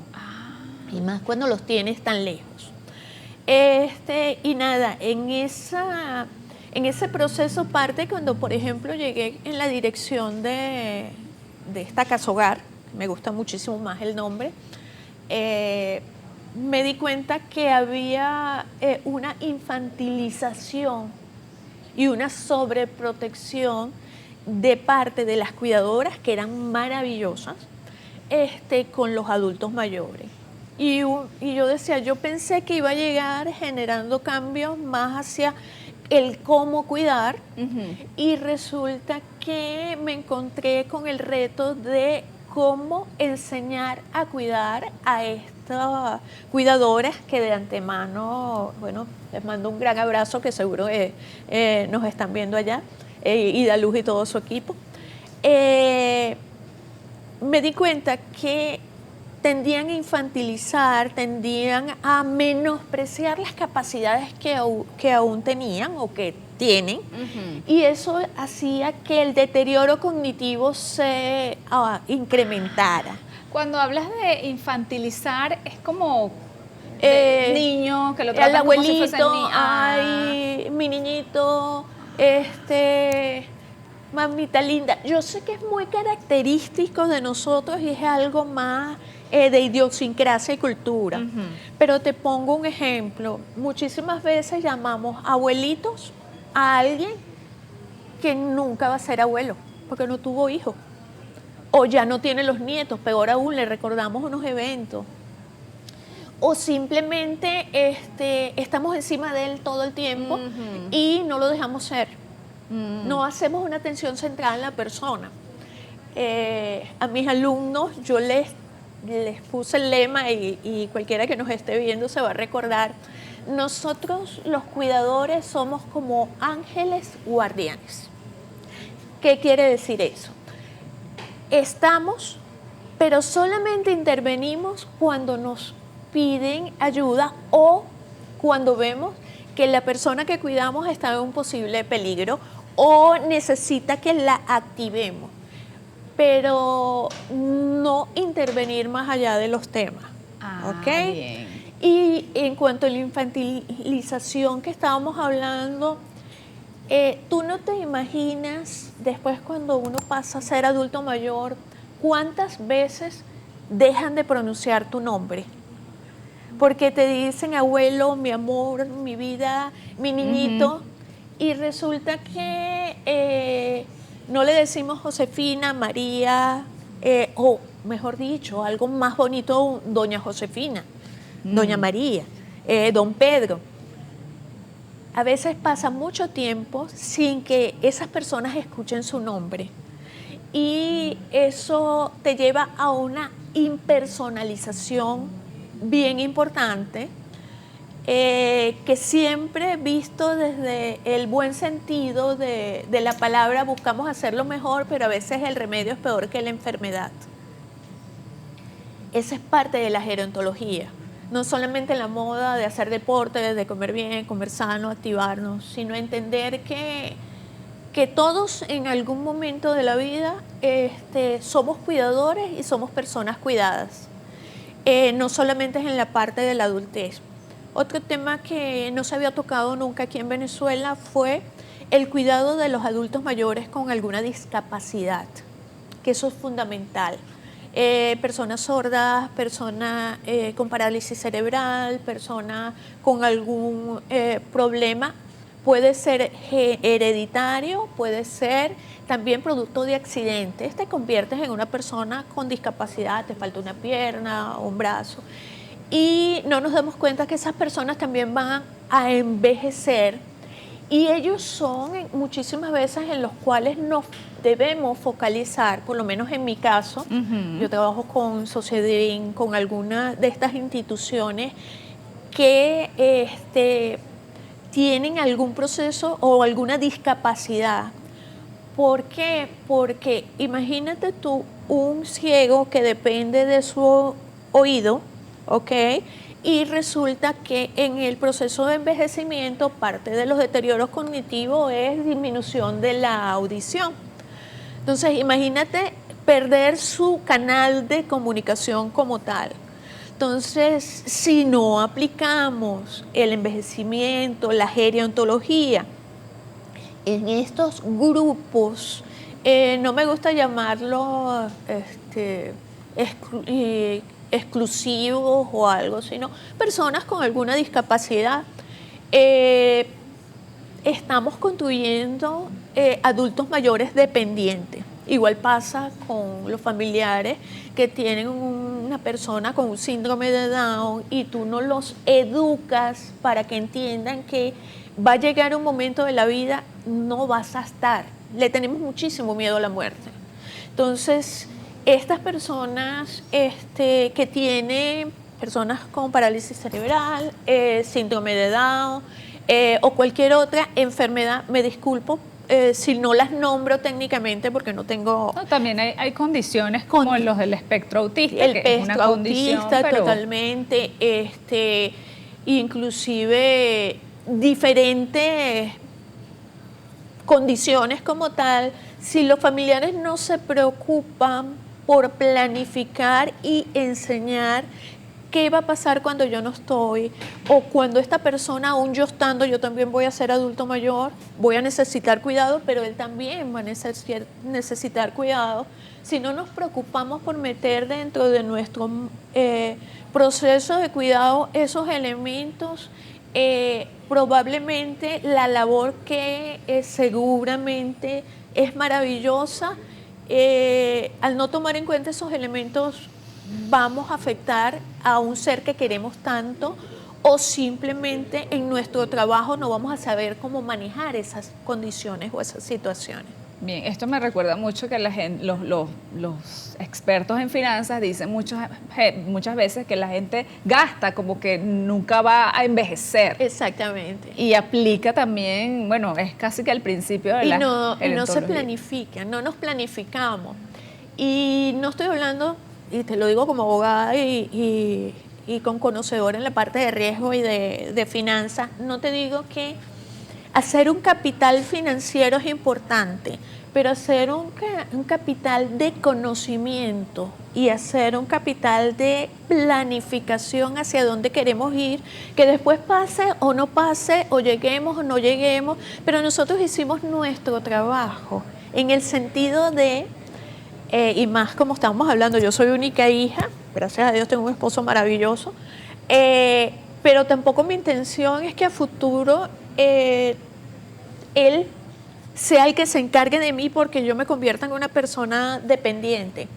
Y más cuando los tienes tan lejos. Y nada, en ese proceso parte cuando, por ejemplo, llegué en la dirección de esta casa hogar, me gusta muchísimo más el nombre, me di cuenta que había una infantilización y una sobreprotección de parte de las cuidadoras, que eran maravillosas, con los adultos mayores. Y yo decía, yo pensé que iba a llegar generando cambios más hacia el cómo cuidar, y resulta que me encontré con el reto de cómo enseñar a cuidar a estas cuidadoras que de antemano, bueno, les mando un gran abrazo, que seguro nos están viendo allá, Ida Luz y todo su equipo. Me di cuenta que tendían a infantilizar, tendían a menospreciar las capacidades que aún tenían o que tienen, y eso hacía que el deterioro cognitivo se incrementara. Cuando hablas de infantilizar, es como niño, que lo el tratan como si abuelito, fuese niño. ay, mi niñito, mamita linda. Yo sé que es muy característico de nosotros y es algo más de idiosincrasia y cultura. Pero te pongo un ejemplo. Muchísimas veces llamamos abuelitos a alguien que nunca va a ser abuelo, porque no tuvo hijos. O ya no tiene los nietos, peor aún, le recordamos unos eventos. O simplemente estamos encima de él todo el tiempo y no lo dejamos ser. No hacemos una atención central en la persona. A mis alumnos yo les puse el lema y cualquiera que nos esté viendo se va a recordar. Nosotros los cuidadores somos como ángeles guardianes. ¿Qué quiere decir eso? Estamos, pero solamente intervenimos cuando nos piden ayuda o cuando vemos que la persona que cuidamos está en un posible peligro o necesita que la activemos, pero no intervenir más allá de los temas. ¿Ok? Bien. Y en cuanto a la infantilización que estábamos hablando, tú no te imaginas después cuando uno pasa a ser adulto mayor, cuántas veces dejan de pronunciar tu nombre. Porque te dicen abuelo, mi amor, mi vida, mi niñito, y resulta que no le decimos Josefina, María, o mejor dicho, algo más bonito, doña Josefina, doña María, don Pedro. A veces pasa mucho tiempo sin que esas personas escuchen su nombre y eso te lleva a una impersonalización bien importante, que siempre visto desde el buen sentido de la palabra buscamos hacerlo mejor, pero a veces el remedio es peor que la enfermedad. Esa es parte de la gerontología, no solamente la moda de hacer deporte, de comer bien, comer sano, activarnos, sino entender que todos en algún momento de la vida somos cuidadores y somos personas cuidadas. No solamente es en la parte de la adultez. Otro tema que no se había tocado nunca aquí en Venezuela fue el cuidado de los adultos mayores con alguna discapacidad, que eso es fundamental. Personas sordas, personas con parálisis cerebral, personas con algún problema, puede ser hereditario, puede ser también producto de accidentes. Te conviertes en una persona con discapacidad, te falta una pierna o un brazo. Y no nos damos cuenta que esas personas también van a envejecer y ellos son muchísimas veces en los cuales nos debemos focalizar, por lo menos en mi caso. Yo trabajo con Sociedin, con alguna de estas instituciones que tienen algún proceso o alguna discapacidad. ¿Por qué? Porque imagínate tú un ciego que depende de su oído, ¿ok? Y resulta que en el proceso de envejecimiento parte de los deterioros cognitivos es disminución de la audición. Entonces imagínate perder su canal de comunicación como tal. Entonces, si no aplicamos el envejecimiento, la gerontología en estos grupos, no me gusta llamarlo exclusivos o algo, sino personas con alguna discapacidad, estamos construyendo adultos mayores dependientes. Igual pasa con los familiares que tienen una persona con un síndrome de Down y tú no los educas para que entiendan que va a llegar un momento de la vida, no vas a estar. Le tenemos muchísimo miedo a la muerte. Entonces, estas personas que tienen personas con parálisis cerebral, síndrome de Down o cualquier otra enfermedad, me disculpo si no las nombro técnicamente porque no tengo... No, también hay condiciones como los del espectro autista, el que espectro es una condición, autista pero... totalmente, inclusive diferentes condiciones como tal. Si los familiares no se preocupan por planificar y enseñar qué va a pasar cuando yo no estoy, o cuando esta persona, aún yo estando, yo también voy a ser adulto mayor, voy a necesitar cuidado, pero él también va a necesitar cuidado. Si no nos preocupamos por meter dentro de nuestro proceso de cuidado esos elementos, probablemente la labor que seguramente es maravillosa, al no tomar en cuenta esos elementos vamos a afectar a un ser que queremos tanto o simplemente en nuestro trabajo no vamos a saber cómo manejar esas condiciones o esas situaciones. Bien, esto me recuerda mucho que la gente, los expertos en finanzas dicen muchas veces que la gente gasta como que nunca va a envejecer. Exactamente. Y aplica también, bueno, es casi que al principio de Y la no se gerontología. planifica, no nos planificamos. Y no estoy hablando, y te lo digo como abogada y con conocedora en la parte de riesgo y de finanzas, no te digo que hacer un capital financiero es importante, pero hacer un capital de conocimiento y hacer un capital de planificación hacia dónde queremos ir, que después pase o no pase, o lleguemos o no lleguemos, pero nosotros hicimos nuestro trabajo en el sentido de, y más como estamos hablando, yo soy única hija, gracias a Dios tengo un esposo maravilloso, pero tampoco mi intención es que a futuro él sea el que se encargue de mí porque yo me convierta en una persona dependiente.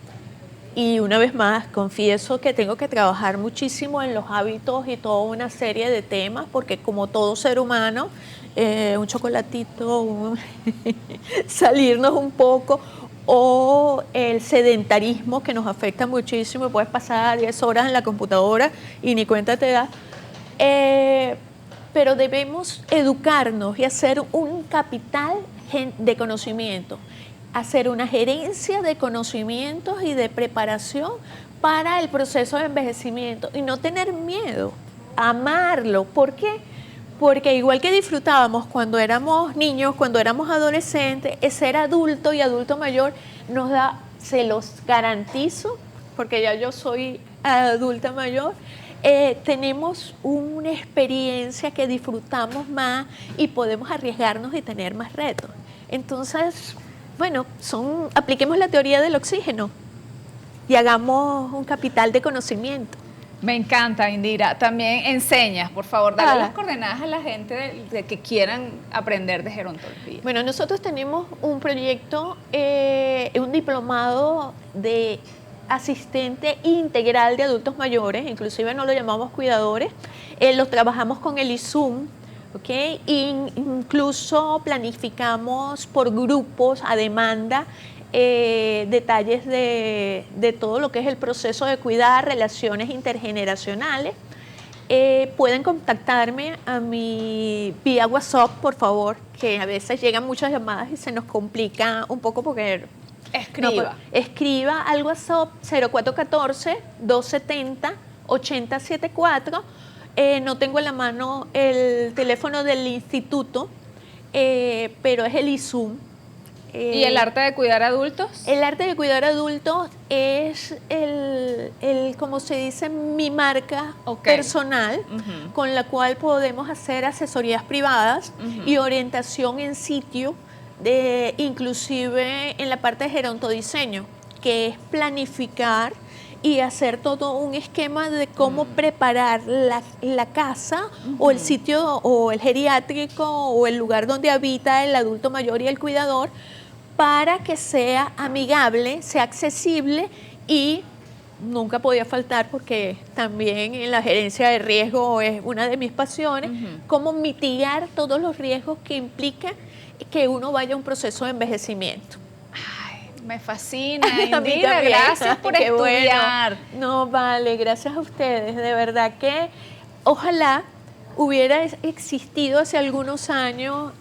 Y una vez más, confieso que tengo que trabajar muchísimo en los hábitos y toda una serie de temas, porque como todo ser humano, un chocolatito, salirnos un poco, o el sedentarismo que nos afecta muchísimo, puedes pasar 10 horas en la computadora y ni cuenta te das. Pero debemos educarnos y hacer un capital de conocimiento, hacer una gerencia de conocimientos y de preparación para el proceso de envejecimiento y no tener miedo, amarlo. ¿Por qué? Porque igual que disfrutábamos cuando éramos niños, cuando éramos adolescentes, ser adulto y adulto mayor nos da, se los garantizo, porque ya yo soy adulta mayor, tenemos una experiencia que disfrutamos más y podemos arriesgarnos y tener más retos. Entonces, bueno, apliquemos la teoría del oxígeno y hagamos un capital de conocimiento. Me encanta, Indira. También enseñas, por favor, dale las coordenadas a la gente de que quieran aprender de gerontología. Bueno, nosotros tenemos un proyecto, un diplomado de asistente integral de adultos mayores, inclusive no lo llamamos cuidadores, los trabajamos con el ISUM, ¿okay? Incluso planificamos por grupos a demanda detalles de todo lo que es el proceso de cuidar, relaciones intergeneracionales. Pueden contactarme a mi vía WhatsApp, por favor, que a veces llegan muchas llamadas y se nos complica un poco porque... Escriba. Escriba al WhatsApp 0414-270-8074. No tengo en la mano el teléfono del instituto, pero es el ISUM. ¿Y el arte de cuidar adultos? El arte de cuidar adultos es como se dice, mi marca personal, con la cual podemos hacer asesorías privadas y orientación en sitio, inclusive en la parte de gerontodiseño, que es planificar y hacer todo un esquema de cómo preparar la casa o el sitio o el geriátrico o el lugar donde habita el adulto mayor y el cuidador para que sea amigable, sea accesible y nunca podía faltar, porque también en la gerencia de riesgo es una de mis pasiones, cómo mitigar todos los riesgos que implica que uno vaya a un proceso de envejecimiento. Ay, me fascina, Indira, gracias por estudiar. Bueno. No, vale, gracias a ustedes, de verdad que ojalá hubiera existido hace algunos años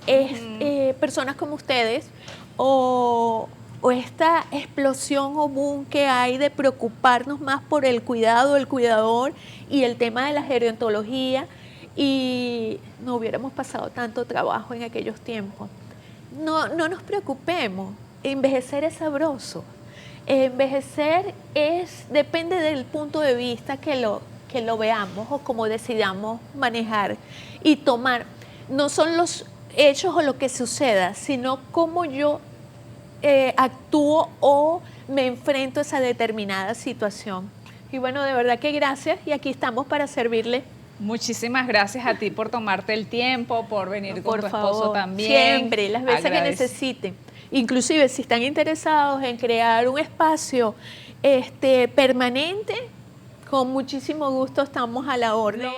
personas como ustedes o esta explosión o boom que hay de preocuparnos más por el cuidado, el cuidador y el tema de la gerontología, y no hubiéramos pasado tanto trabajo en aquellos tiempos. No nos preocupemos, envejecer es sabroso. Envejecer depende del punto de vista que lo veamos o cómo decidamos manejar y tomar. No son los hechos o lo que suceda, sino cómo yo actúo o me enfrento a esa determinada situación. Y bueno, de verdad que gracias, y aquí estamos para servirle. Muchísimas gracias a ti por tomarte el tiempo, por venir con por tu favor, esposo también. Siempre, las veces que necesiten. Inclusive si están interesados en crear un espacio permanente, con muchísimo gusto estamos a la orden.